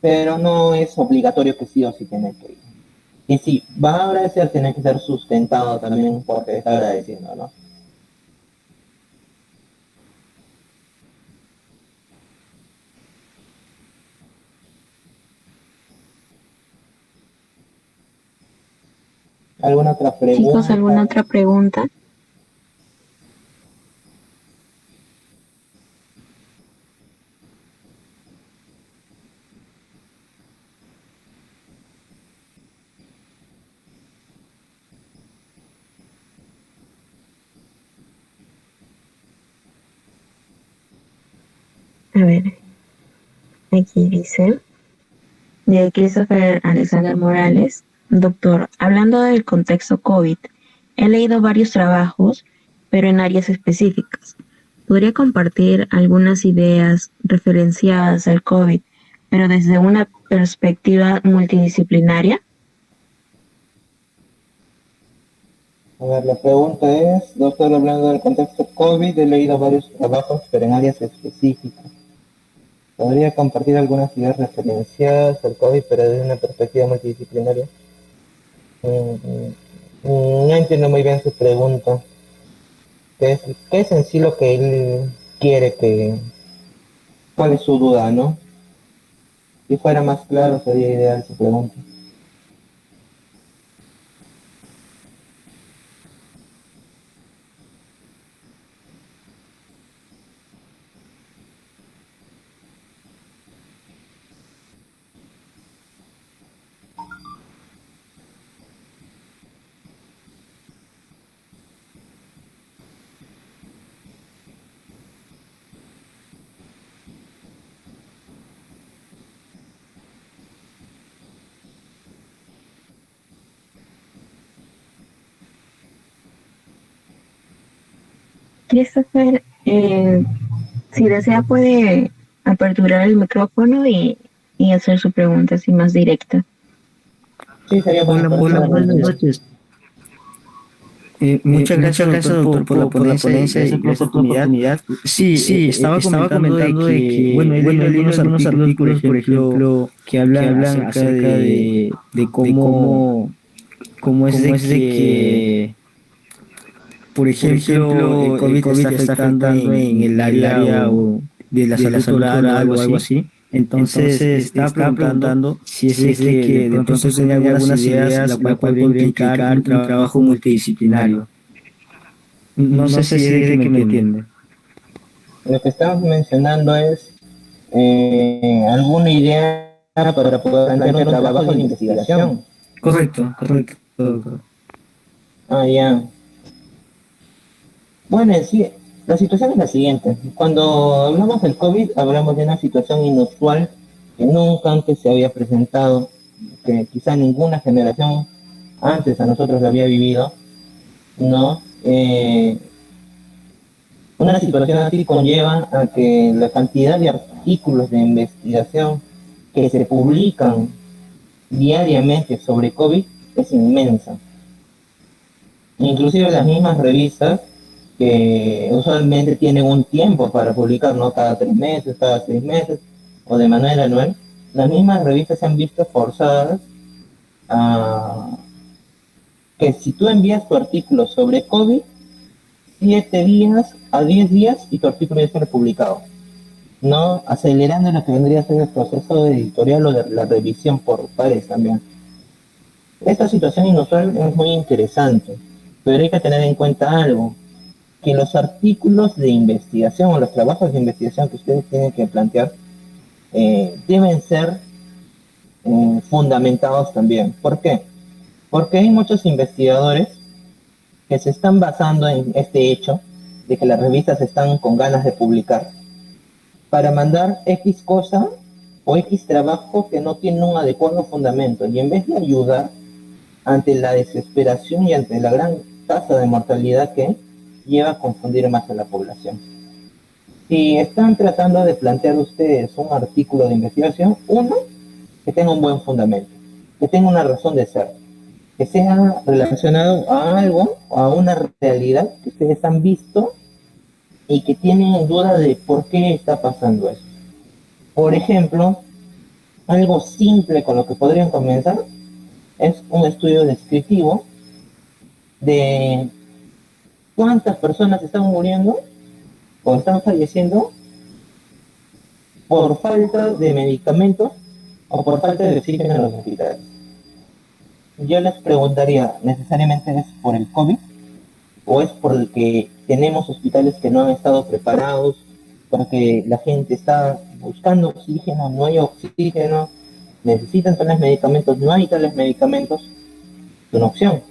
Pero no es obligatorio que sí o sí tiene que ir. Y si va a agradecer, tiene que ser sustentado también porque está agradeciendo, ¿no? ¿Alguna otra pregunta? Chicos, ¿alguna otra pregunta? A ver, aquí dice, de Christopher Alexander Morales, doctor, hablando del contexto COVID, he leído varios trabajos, pero en áreas específicas. ¿Podría compartir algunas ideas referenciadas al COVID, pero desde una perspectiva multidisciplinaria? A ver, la pregunta es, doctor, hablando del contexto COVID, he leído varios trabajos, pero en áreas específicas. ¿Podría compartir algunas ideas referenciadas al COVID, pero desde una perspectiva multidisciplinaria? No entiendo muy bien su pregunta. ¿Qué es en sí lo que él quiere que... ¿Cuál es su duda, no? Si fuera más claro, sería ideal su pregunta. Christopher, si desea puede aperturar el micrófono y hacer su pregunta así más directa. Sí, sería bueno. Hola, buenas noches. Muchas gracias, doctor, por la ponencia y gracias por la oportunidad. Sí, estaba comentando de que, bueno, he leído algunos artículos, por ejemplo, que hablan acerca de cómo es de que, por ejemplo, el COVID está afectando en el área de la salud oral o algo así. Entonces, estaba preguntando si es de que de pronto usted tenía algunas ideas, la cual podría implicar un trabajo multidisciplinario. No sé si es de que me entiende. Lo que estamos mencionando es alguna idea para poder plantear un trabajo de investigación. Correcto. Ah, ya. Bueno, sí, la situación es la siguiente. Cuando hablamos del COVID, hablamos de una situación inusual que nunca antes se había presentado, que quizá ninguna generación antes a nosotros lo había vivido, ¿no? Una situación así conlleva a que la cantidad de artículos de investigación que se publican diariamente sobre COVID es inmensa. Inclusive las mismas revistas que usualmente tienen un tiempo para publicar, ¿no? Cada 3 meses, cada 6 meses o de manera anual, las mismas revistas se han visto forzadas a que si tú envías tu artículo sobre COVID, 7 días a 10 días y tu artículo ya está publicado, ¿no? Acelerando lo que vendría a ser el proceso de editorial o de la revisión por pares también. Esta situación inusual es muy interesante, pero hay que tener en cuenta algo, que los artículos de investigación o los trabajos de investigación que ustedes tienen que plantear deben ser fundamentados también. ¿Por qué? Porque hay muchos investigadores que se están basando en este hecho de que las revistas están con ganas de publicar para mandar X cosa o X trabajo que no tiene un adecuado fundamento, y en vez de ayudar ante la desesperación y ante la gran tasa de mortalidad que lleva a confundir más a la población. Si están tratando de plantear ustedes un artículo de investigación, uno, que tenga un buen fundamento, que tenga una razón de ser, que sea relacionado a algo, a una realidad que ustedes han visto y que tienen duda de por qué está pasando eso. Por ejemplo, algo simple con lo que podrían comenzar es un estudio descriptivo de cuántas personas están muriendo o están falleciendo por falta de medicamentos o por falta de oxígeno en los hospitales. Yo les preguntaría, ¿necesariamente es por el COVID? ¿O es porque tenemos hospitales que no han estado preparados, porque la gente está buscando oxígeno, no hay oxígeno, necesitan tales medicamentos, no hay tales medicamentos? Es una opción.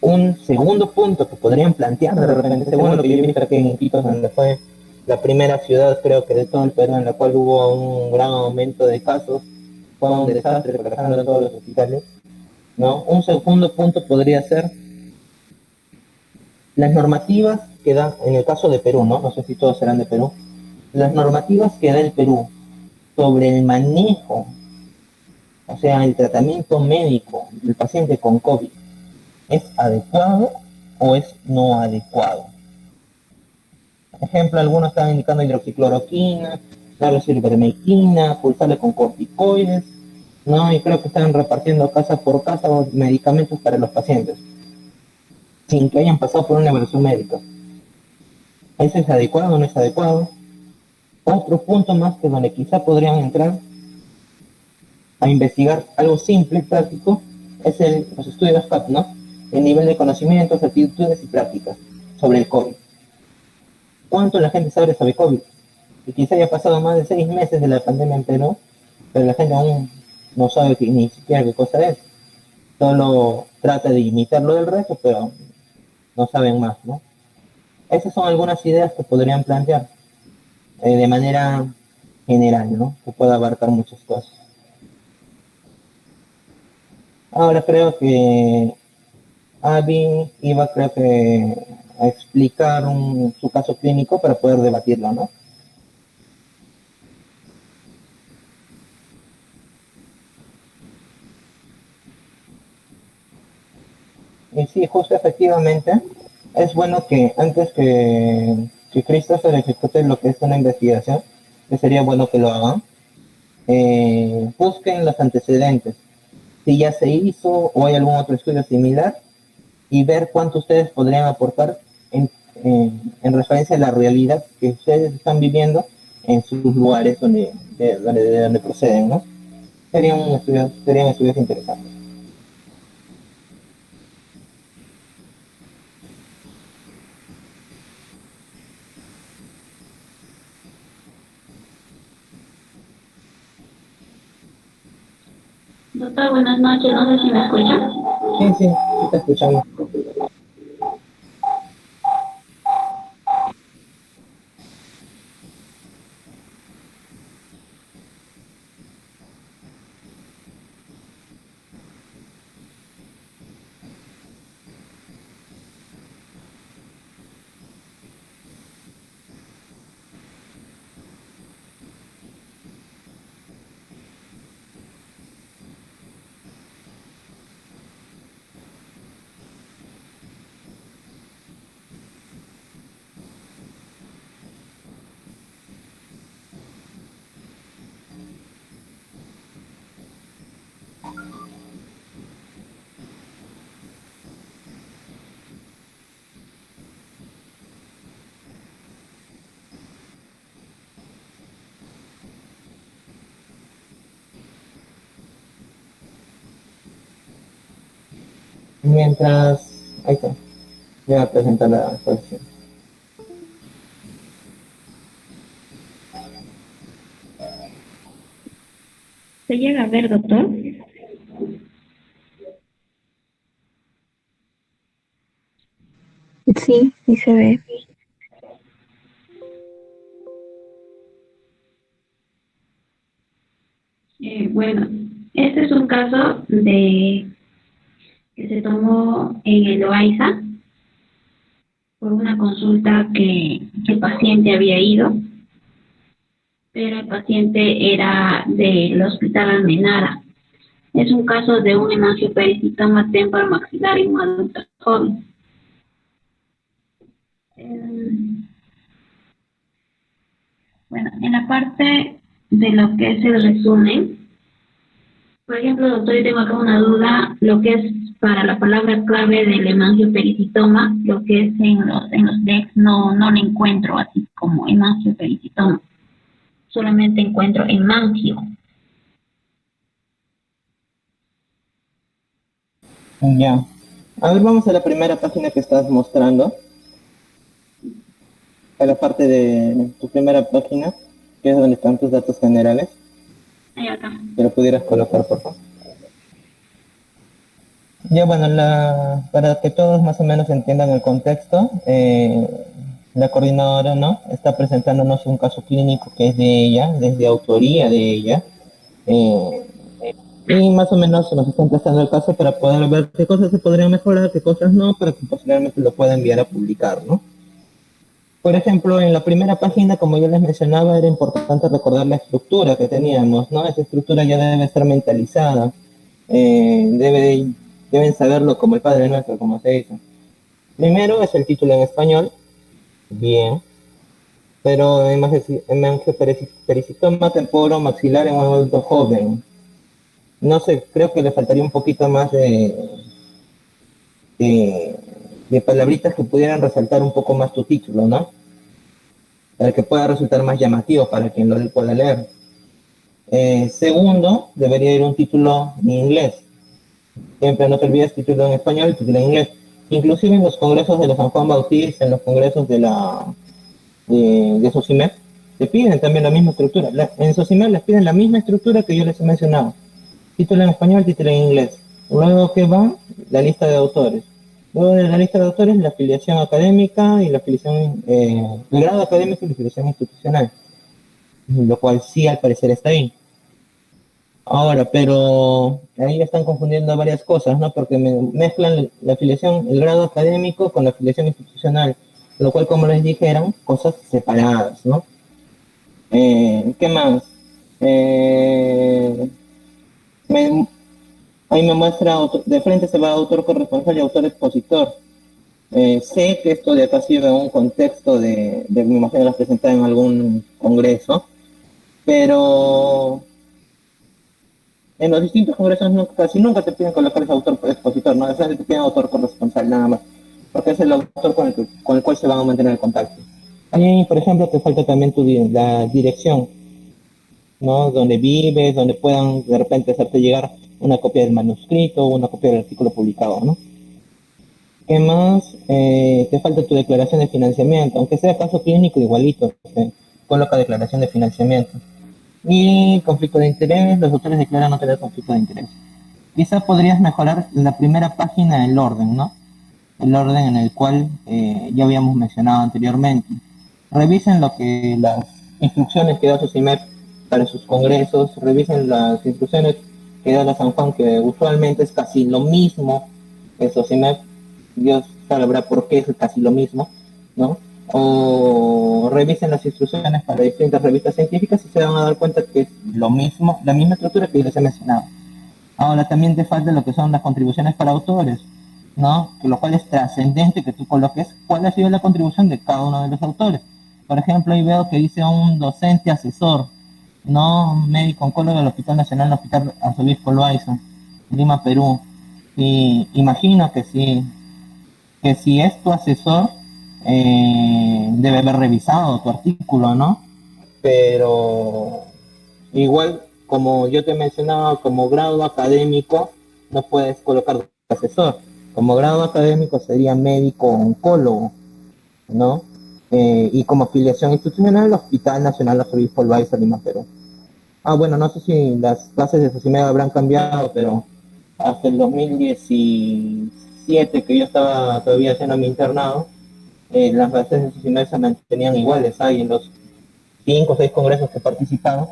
Un segundo punto que podrían plantear de repente, según lo que yo he visto aquí en Iquitos, donde fue la primera ciudad, creo que de todo el Perú, en la cual hubo un gran aumento de casos, fue un desastre trabajando en todos los hospitales, ¿no? Un segundo punto podría ser las normativas que da, en el caso de Perú, ¿no? No sé si todos serán de Perú, las normativas que da el Perú sobre el manejo, o sea, el tratamiento médico del paciente con COVID, ¿es adecuado o es no adecuado? Por ejemplo, algunos están indicando hidroxicloroquina, darle ivermectina, pulsarle con corticoides, ¿no? Y creo que están repartiendo casa por casa medicamentos para los pacientes, sin que hayan pasado por una evaluación médica. ¿Eso es adecuado o no es adecuado? Otro punto más que donde quizá podrían entrar a investigar algo simple, práctico, es los estudios FAT, ¿no? El nivel de conocimientos, actitudes y prácticas sobre el COVID. ¿Cuánto la gente sabe sobre COVID? Y quizá haya pasado más de 6 meses de la pandemia en Perú, pero la gente aún no sabe ni siquiera qué cosa es. Solo trata de imitar lo del resto, pero no saben más, ¿no? Esas son algunas ideas que podrían plantear de manera general, ¿no? Que pueda abarcar muchas cosas. Ahora creo que Abby iba, creo que, a explicar su caso clínico para poder debatirlo, ¿no? Y sí, justo efectivamente, es bueno que antes que Christopher ejecute lo que es una investigación, que sería bueno que lo hagan, busquen los antecedentes, si ya se hizo o hay algún otro estudio similar, y ver cuánto ustedes podrían aportar en referencia a la realidad que ustedes están viviendo en sus lugares de donde proceden, ¿no? Serían estudios interesantes. Doctor, buenas noches, no sé si me escucha. Sí, te escuchamos. Mientras, ahí está, voy a presentar la exposición. ¿Se llega a ver, doctor? Sí, sí se ve. Bueno, este es un caso de que se tomó en el OAISA por una consulta que el paciente había ido, pero el paciente era del Hospital Almenara. Es un caso de un hemangioperitoma temporomaxilar en un adulto joven. Bueno, en la parte de lo que es el resumen, por ejemplo, doctor, yo tengo acá una duda, lo que es para la palabra clave del hemangioperitoma, lo que es en los DEX no lo encuentro así como hemangioperitoma, solamente encuentro hemangio. Ya. A ver, vamos a la primera página que estás mostrando. A la parte de tu primera página, que es donde están tus datos generales. Ahí acá. ¿Te lo pudieras colocar, por favor? Ya, bueno, para que todos más o menos entiendan el contexto, la coordinadora, ¿no?, está presentándonos un caso clínico que es de ella, desde autoría de ella, y más o menos nos están prestando el caso para poder ver qué cosas se podrían mejorar, qué cosas no, para que posteriormente lo pueda enviar a publicar, ¿no? Por ejemplo, en la primera página, como yo les mencionaba, era importante recordar la estructura que teníamos, ¿no? Esa estructura ya debe estar mentalizada, deben saberlo como el Padre Nuestro, como se dice. Primero es el título en español, bien, pero hemangioperitoma temporomaxilar en un adulto joven. No sé, creo que le faltaría un poquito más de palabritas que pudieran resaltar un poco más tu título, ¿no? Para que pueda resultar más llamativo para quien lo pueda leer. Segundo, debería ir un título en inglés. Siempre no te olvides título en español y título en inglés. Inclusive en los congresos de la San Juan Bautista, en los congresos de SOCIMEP, te piden también la misma estructura. En SOCIMEP les piden la misma estructura que yo les he mencionado. Título en español, título en inglés. Luego que va la lista de autores. Luego de la lista de autores, la afiliación académica y la afiliación, el grado académico y la afiliación institucional. Lo cual sí al parecer está ahí. Ahora, pero ahí están confundiendo varias cosas, ¿no? Porque mezclan la afiliación, el grado académico con la afiliación institucional, lo cual, como les dije, eran cosas separadas, ¿no? ¿Qué más? Ahí me muestra, de frente se va autor corresponsal y autor expositor. Sé que esto de acá sirve en un contexto me imagino las presentada en algún congreso, pero en los distintos congresos casi nunca te piden colocar ese autor expositor, ¿no? A veces te piden autor corresponsal nada más, porque es el autor con el cual se van a mantener el contacto. Ahí, por ejemplo, te falta también la dirección, ¿no? Donde vives, donde puedan de repente hacerte llegar una copia del manuscrito o una copia del artículo publicado, ¿no? ¿Qué más? Te falta tu declaración de financiamiento, aunque sea caso clínico igualito, coloca declaración de financiamiento. Y conflicto de interés, los autores declaran no tener conflicto de interés. Quizás podrías mejorar en la primera página el orden, ¿no? El orden en el cual ya habíamos mencionado anteriormente. Revisen las instrucciones que da SOCIMEP para sus congresos, revisen las instrucciones que da la San Juan, que usualmente es casi lo mismo que SOCIMEP. Dios sabrá por qué es casi lo mismo, ¿no? O revisen las instrucciones para distintas revistas científicas y se van a dar cuenta que es lo mismo, la misma estructura que les he mencionado. Ahora también te falta lo que son las contribuciones para autores, ¿no? Que lo cual es trascendente que tú coloques cuál ha sido la contribución de cada uno de los autores. Por ejemplo, ahí veo que dice un docente asesor, ¿no? Médico oncólogo del Hospital Nacional, Hospital Arzobispo Loaiza, Lima, Perú. Y imagino que si es tu asesor, debe haber revisado tu artículo, ¿no? Pero igual, como yo te mencionaba, como grado académico, no puedes colocar asesor. Como grado académico sería médico-oncólogo, ¿no? Y como afiliación institucional, el Hospital Nacional Arzobispo Loaiza Lima, Perú. Bueno, no sé si las bases de SOCIMED habrán cambiado, pero hasta el 2017, que yo estaba todavía haciendo mi internado, las bases de SOCIMED se mantenían iguales. Hay en los 5 o 6 congresos que participaron,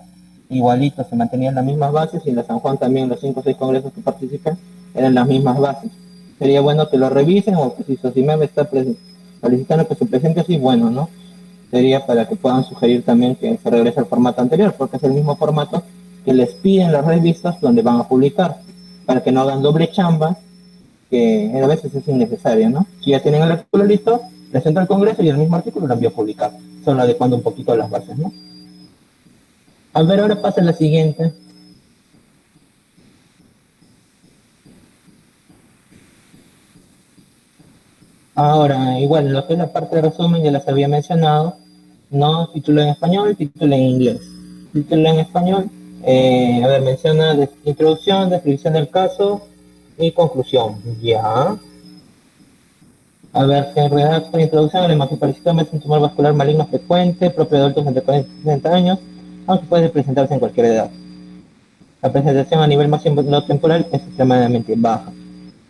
igualitos, se mantenían las mismas bases, y en la San Juan también los 5 o 6 congresos que participan eran las mismas bases. Sería bueno que lo revisen, o que si SOCIMED está solicitando que se presente así, bueno, ¿no? Sería para que puedan sugerir también que se regrese al formato anterior, porque es el mismo formato que les piden las revistas donde van a publicar, para que no hagan doble chamba, que a veces es innecesario, ¿no? Si ya tienen el artículo listo, presenta al Congreso y el mismo artículo lo envía a publicar, solo adecuando un poquito las bases, ¿no? A ver, ahora pasa la siguiente. Ahora, igual, lo que es la parte de resumen ya las había mencionado, ¿no? Título en español, título en inglés. Título en español, a ver, menciona introducción, descripción del caso y conclusión. Ya. A ver, se redacta la introducción. El hematoparasitoma es un tumor vascular maligno frecuente, propio de adultos entre 40 y 60 años, aunque puede presentarse en cualquier edad. La presentación a nivel máximo no temporal es extremadamente baja.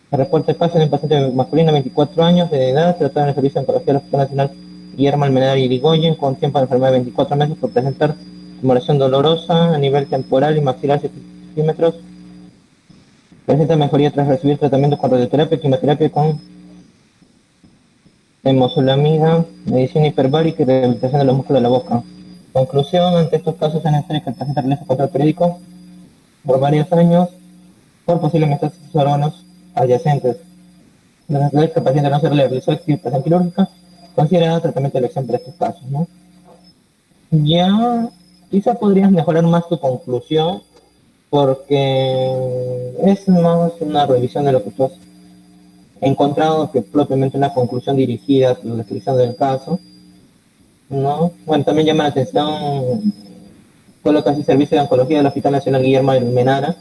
Se reporta el caso de un paciente masculino de 24 años de edad, tratado en el Servicio de Oncología del Hospital Nacional Guillermo Almenara Irigoyen, con tiempo de enfermedad de 24 meses, por presentar tumoración dolorosa a nivel temporal y maxilar 7 centímetros. Presenta mejoría tras recibir tratamiento con radioterapia, quimioterapia con temozolomida, medicina hiperbárica y rehabilitación de los músculos de la boca. Conclusión: ante estos casos es necesario que el paciente realice control periódico por varios años por posible metástasis a órganos adyacentes. Las que el paciente no se realizó extirpación quirúrgica, considerada tratamiento de elección para estos casos, ¿no? Ya, quizá podrías mejorar más tu conclusión, porque es más una revisión de lo que tú has encontrado que propiamente una conclusión dirigida a la descripción del caso, ¿no? Bueno, también llama la atención, colocas el servicio de oncología del Hospital Nacional Guillermo Almenara,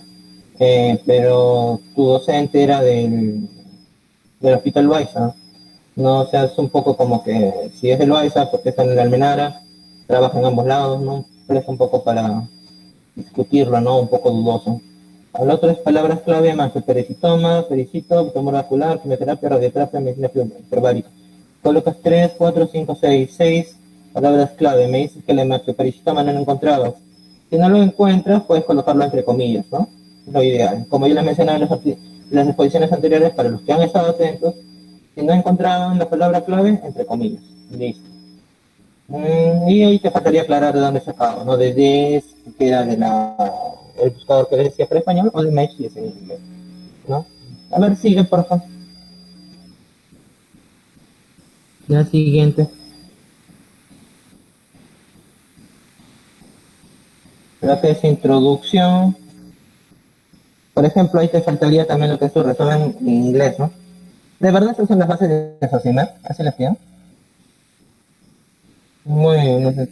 pero tu docente era del Hospital Loaiza, ¿no? O sea, es un poco como que si es el Loaiza, porque está en el Almenara, trabaja en ambos lados, ¿no? Pero es un poco para discutirlo, ¿no? Un poco dudoso. Al otro es palabras clave: pericitoma, pericito, tumor vascular, quimioterapia, radioterapia, medicina hiperbárica. Colocas 3, 4, 5, 6 palabras clave. Me dices que el hematopericitoma no lo encontrabas. Si no lo encuentras, puedes colocarlo entre comillas, ¿no? Es lo ideal. Como yo les mencionaba en las exposiciones anteriores, para los que han estado atentos, si no encontraban la palabra clave, entre comillas. Listo. Y ahí te faltaría aclarar de dónde sacaba, ¿no? De DES, que era el buscador que les decía para español, o de Mesh, si es en inglés, ¿no? A ver, sigue, por favor. La siguiente. Lo que es introducción. Por ejemplo, ahí te faltaría también lo que es tu resumen en inglés, ¿no? De verdad, esas son las bases de SOCIMED, así las tienen. No sé,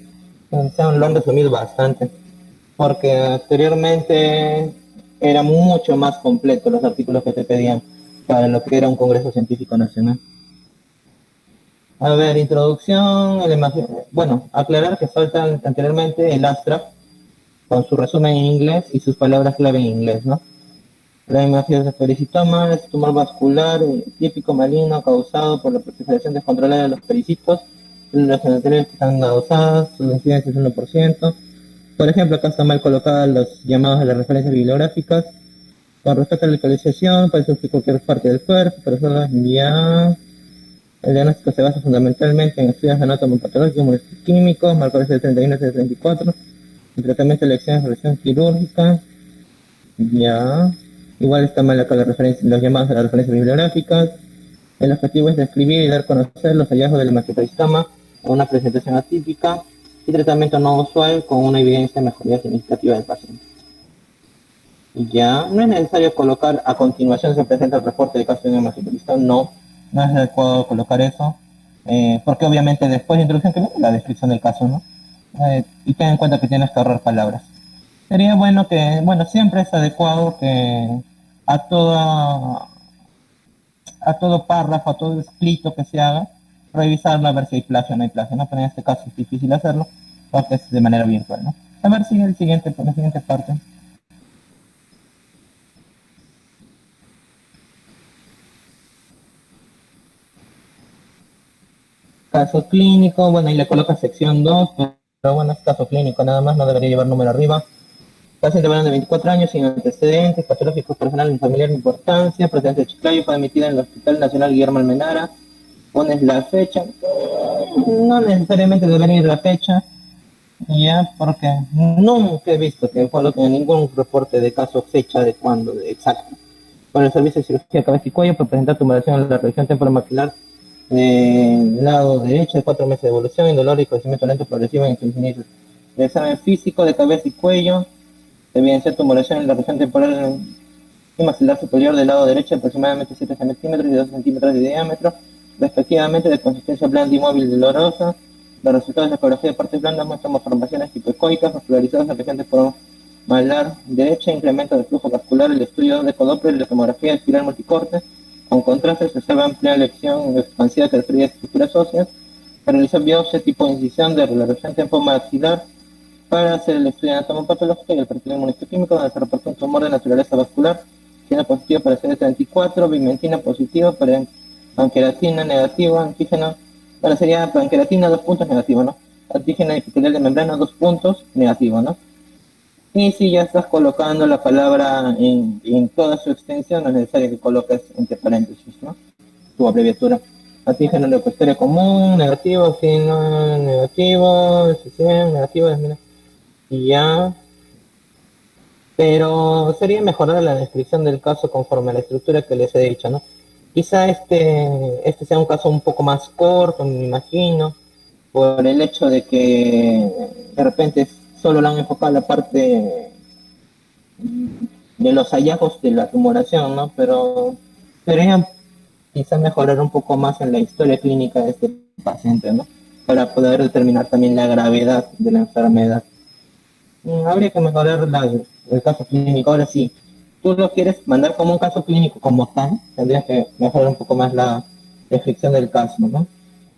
lo han resumido bastante, porque anteriormente era mucho más completo los artículos que te pedían para lo que era un congreso científico nacional. A ver, introducción, bueno, aclarar que falta anteriormente el abstract con su resumen en inglés y sus palabras clave en inglés, ¿no? La hemorragia de pericitoma es tumor vascular típico maligno causado por la proliferación descontrolada de los pericitos. Las anteriores que están adosadas, su incidencia es 1%. Por ejemplo, acá están mal colocadas los llamados a las referencias bibliográficas. Con respecto a la localización, puede surgir cualquier parte del cuerpo, pero solo ya. El diagnóstico se basa fundamentalmente en estudios anatomopatológicos, químicos, marcadores de 31 y 34. El tratamiento de elecciones de elección quirúrgica. Ya. Igual está mal acá los llamados a las referencias bibliográficas. El objetivo es describir y dar a conocer los hallazgos del hematopericitoma con una presentación atípica y tratamiento no usual con una evidencia de mejoría significativa del paciente. Ya, no es necesario colocar a continuación se presenta el reporte de caso de hematopericitoma, no es adecuado colocar eso, porque obviamente después de introducción que viene la descripción del caso, ¿no? Y ten en cuenta que tienes que ahorrar palabras. Sería bueno siempre es adecuado que a toda a todo párrafo, a todo escrito que se haga, revisarlo a ver si hay plagio o no hay plagio, ¿no? Pero en este caso es difícil hacerlo porque es de manera virtual, ¿no? A ver, sigue la siguiente parte. Caso clínico, bueno, ahí le coloca sección 2, pero bueno, es caso clínico nada más, no debería llevar número arriba. Paciente varón de 24 años, sin antecedentes, patológicos personal y familiar de importancia, presencia de Chiclayo, fue admitida en el Hospital Nacional Guillermo Almenara. Pones la fecha, no necesariamente debería ir la fecha, ya, porque nunca he visto que coloquen en ningún reporte de caso fecha de cuándo, exacto. Por el servicio de cirugía de cabeza y cuello, por presentar tumoración en la región temporomaclar lado derecho de 4 meses de evolución, indolor y crecimiento lento progresivo en sus inicios. El examen físico de cabeza y cuello, evidencia tumoración en la región temporal y maxilar superior del lado derecho, aproximadamente 7 centímetros y 2 centímetros de diámetro, respectivamente de consistencia blanda y móvil dolorosa. Los resultados de ecografía de partes blandas muestran malformaciones hipoecoicas vascularizadas en la región temporal derecha, incremento del flujo vascular, el estudio de Codoppler y la tomografía espiral multicorte. Con contraste se observa amplia elección expansiva de referidas estructuras óseas. Se realizó biopsia tipo incisión de la región tempomaxilar para hacer el estudio anatomopatológico y el perfil inmunohistoquímico, donde se reportó un tumor de naturaleza vascular, siendo positivo para CD34, bimentina positivo, para panqueratina negativo, antígeno, bueno, sería panqueratina 2 puntos negativo, ¿no? Antígeno epitelial de membrana 2 puntos negativo, ¿no? Y si ya estás colocando la palabra en toda su extensión, no es necesario que coloques entre paréntesis, ¿no? Tu abreviatura. Antígeno leucostorio común, negativo, oxígeno negativo, negativo, mira. Y ya. Pero sería mejorar la descripción del caso conforme a la estructura que les he dicho, ¿no? Quizá este sea un caso un poco más corto, me imagino, por el hecho de que de repente solo le han enfocado la parte de los hallazgos de la tumoración, ¿no? Pero sería quizá mejorar un poco más en la historia clínica de este paciente, ¿no? Para poder determinar también la gravedad de la enfermedad. Habría que mejorar el caso clínico. Ahora sí, tú lo quieres mandar como un caso clínico como tal, tendrías que mejorar un poco más la descripción del caso, ¿no?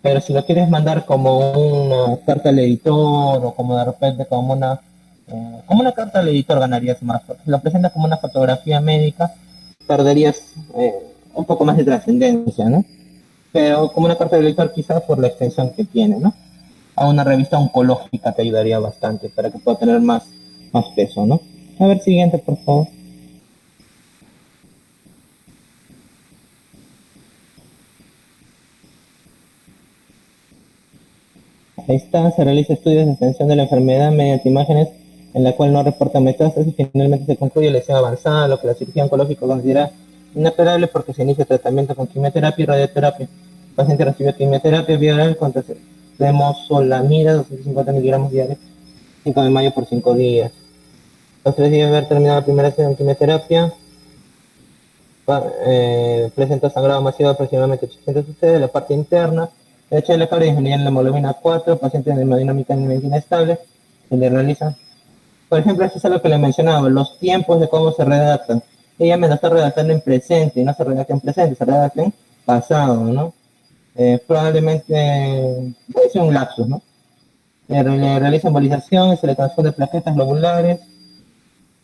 Pero si lo quieres mandar como una carta al editor o como de repente como una carta al editor ganarías más, porque si lo presentas como una fotografía médica perderías un poco más de trascendencia, ¿no? Pero como una carta al editor quizás por la extensión que tiene, ¿no? A una revista oncológica te ayudaría bastante para que pueda tener más peso, ¿no? A ver, siguiente, por favor. Ahí está, se realiza estudios de extensión de la enfermedad mediante imágenes en la cual no reporta metástasis y finalmente se concluye lesión avanzada, lo que la cirugía oncológica considera inoperable porque se inicia tratamiento con quimioterapia y radioterapia. El paciente recibió quimioterapia vía oral contra temozolomida, 250 miligramos diarios, 5 de mayo por 5 días. Los 3 días de haber terminado la primera sesión de quimioterapia, presenta sangrado masivo de aproximadamente 800 cc de la parte interna, derecha de la cara y disminuye en la hemoglobina 4, paciente de hemodinámica en medicina estable, se le realiza. Por ejemplo, esto es algo que le mencionaba, los tiempos de cómo se redactan. Ella me lo está redactando en presente, no se redacta en presente, se redacta en pasado, ¿no? Probablemente puede ser un lapsus, ¿no? Le realiza embolización, se le transfunde plaquetas globulares,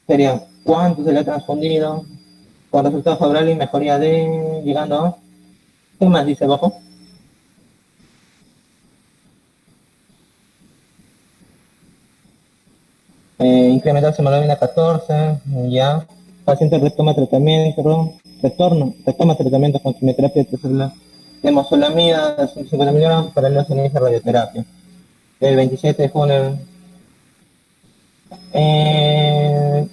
sería cuánto se le ha transfundido, con resultado favorable y mejoría de llegando a... ¿Qué más dice abajo? Incrementar su hemoglobina 14, ya. Paciente retoma tratamiento con quimioterapia de temozolomida de 150 miligramos para el inicio de radioterapia. El 27 de junio.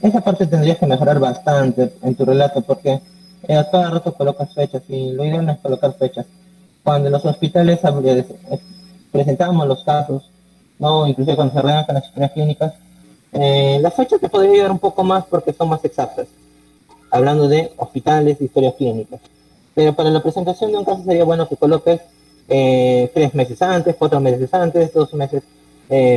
Esa parte tendrías que mejorar bastante en tu relato porque a cada rato colocas fechas y lo ideal no es colocar fechas. Cuando en los hospitales presentamos los casos, no, inclusive cuando se redactan las historias clínicas, las fechas te podría ayudar un poco más porque son más exactas, hablando de hospitales, historias clínicas. Pero para la presentación de un caso sería bueno que coloques 3 meses antes, 4 meses antes, 2 meses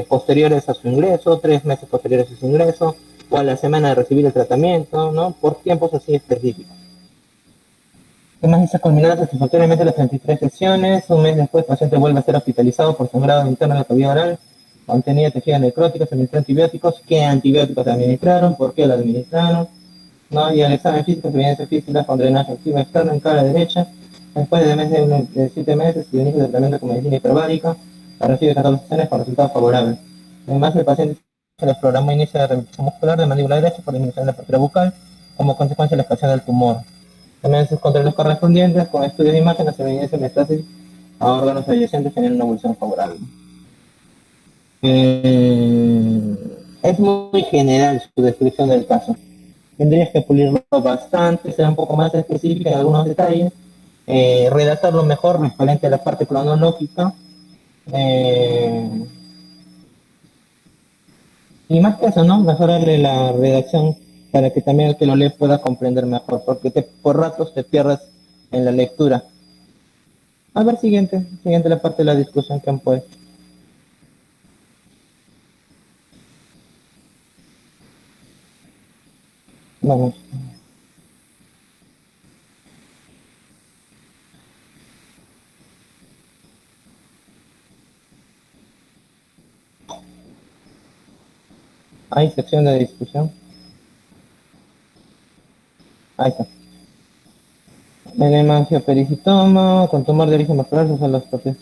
posteriores a su ingreso, 3 meses posteriores a su ingreso, o a la semana de recibir el tratamiento, ¿no? Por tiempos así específicos. Además dice culminadas satisfactoriamente las 33 sesiones, un mes después el paciente vuelve a ser hospitalizado por sangrado interno de la cavidad oral, contenía tejidos necróticos, se administró antibióticos, ¿qué antibióticos se administraron? ¿Por qué lo administraron? ¿No? Y al examen físico se evidencia física con drenaje activo externo en cara derecha, después de 7 meses y inicio de tratamiento con medicina hiperbárica, recibe 14 sesiones con resultados favorables. Además el paciente se les programó inicio de rehabilitación muscular de mandíbula derecha por disminución de la apertura bucal como consecuencia de la expansión del tumor. También sus controles correspondientes con estudios de imágenes se evidencia metástasis a órganos adyacentes teniendo una evolución favorable. Es muy general su descripción del caso. Tendrías que pulirlo bastante, ser un poco más específica en algunos detalles, redactarlo mejor referente a la parte cronológica, y más que eso, ¿no? Mejorarle la redacción para que también el que lo lee pueda comprender mejor, porque por ratos te pierdas en la lectura. A ver, siguiente la parte de la discusión que han puesto. Vamos. Hay sección de discusión. Ahí está. El hemangiopericitoma con tumor de origen vascular son los propios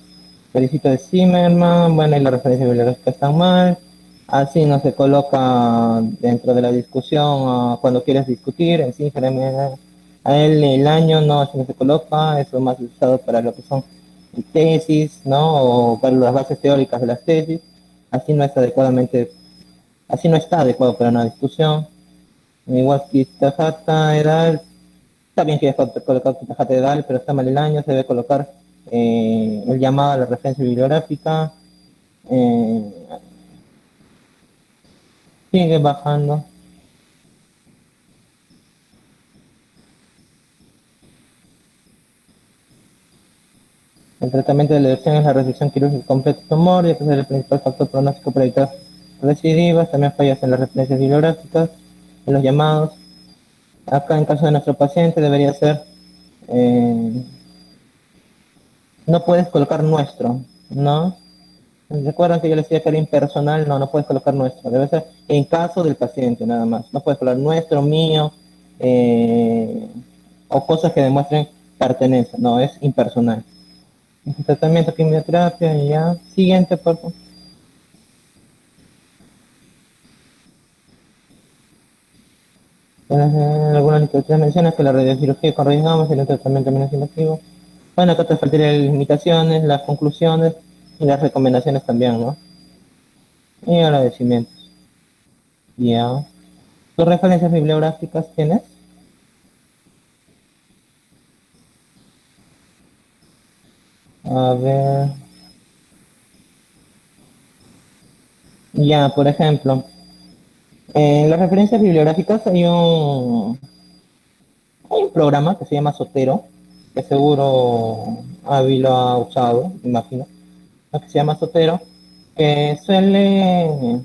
pericitos de Zimmerman. Bueno, y la referencia bibliográfica está mal. Así no se coloca dentro de la discusión cuando quieres discutir. En sí, a él el año no, así no se coloca. Eso es más usado para lo que son tesis, ¿no? O para las bases teóricas de las tesis. Así no está adecuado para una discusión. Igual que Tajata, edad, está bien que hayas colocado Tajata edad, pero está mal el año, se debe colocar el llamado a la referencia bibliográfica. Sigue bajando. El tratamiento de la elección es la resección quirúrgica completa del tumor, y este es el principal factor pronóstico para evitar recidivas. También fallas en las referencias bibliográficas, en los llamados. Acá en caso de nuestro paciente debería ser, no puedes colocar nuestro, ¿no? Recuerdan que yo les decía que era impersonal, no puedes colocar nuestro, debe ser en caso del paciente nada más, no puedes colocar nuestro, mío, o cosas que demuestren pertenencia, no, es impersonal. Tratamiento, quimioterapia, y ya. Siguiente, por favor. Algunas literaturas mencionan que la radiocirugía con rayos gamma es el tratamiento menos invasivo. Bueno, acá te faltaría las limitaciones, las conclusiones y las recomendaciones también, ¿no? Y agradecimientos. Ya. ¿Tus referencias bibliográficas tienes? A ver. Ya, por ejemplo, en las referencias bibliográficas hay un programa que se llama Sotero, que seguro Avi lo ha usado, imagino, que se llama Sotero, que suele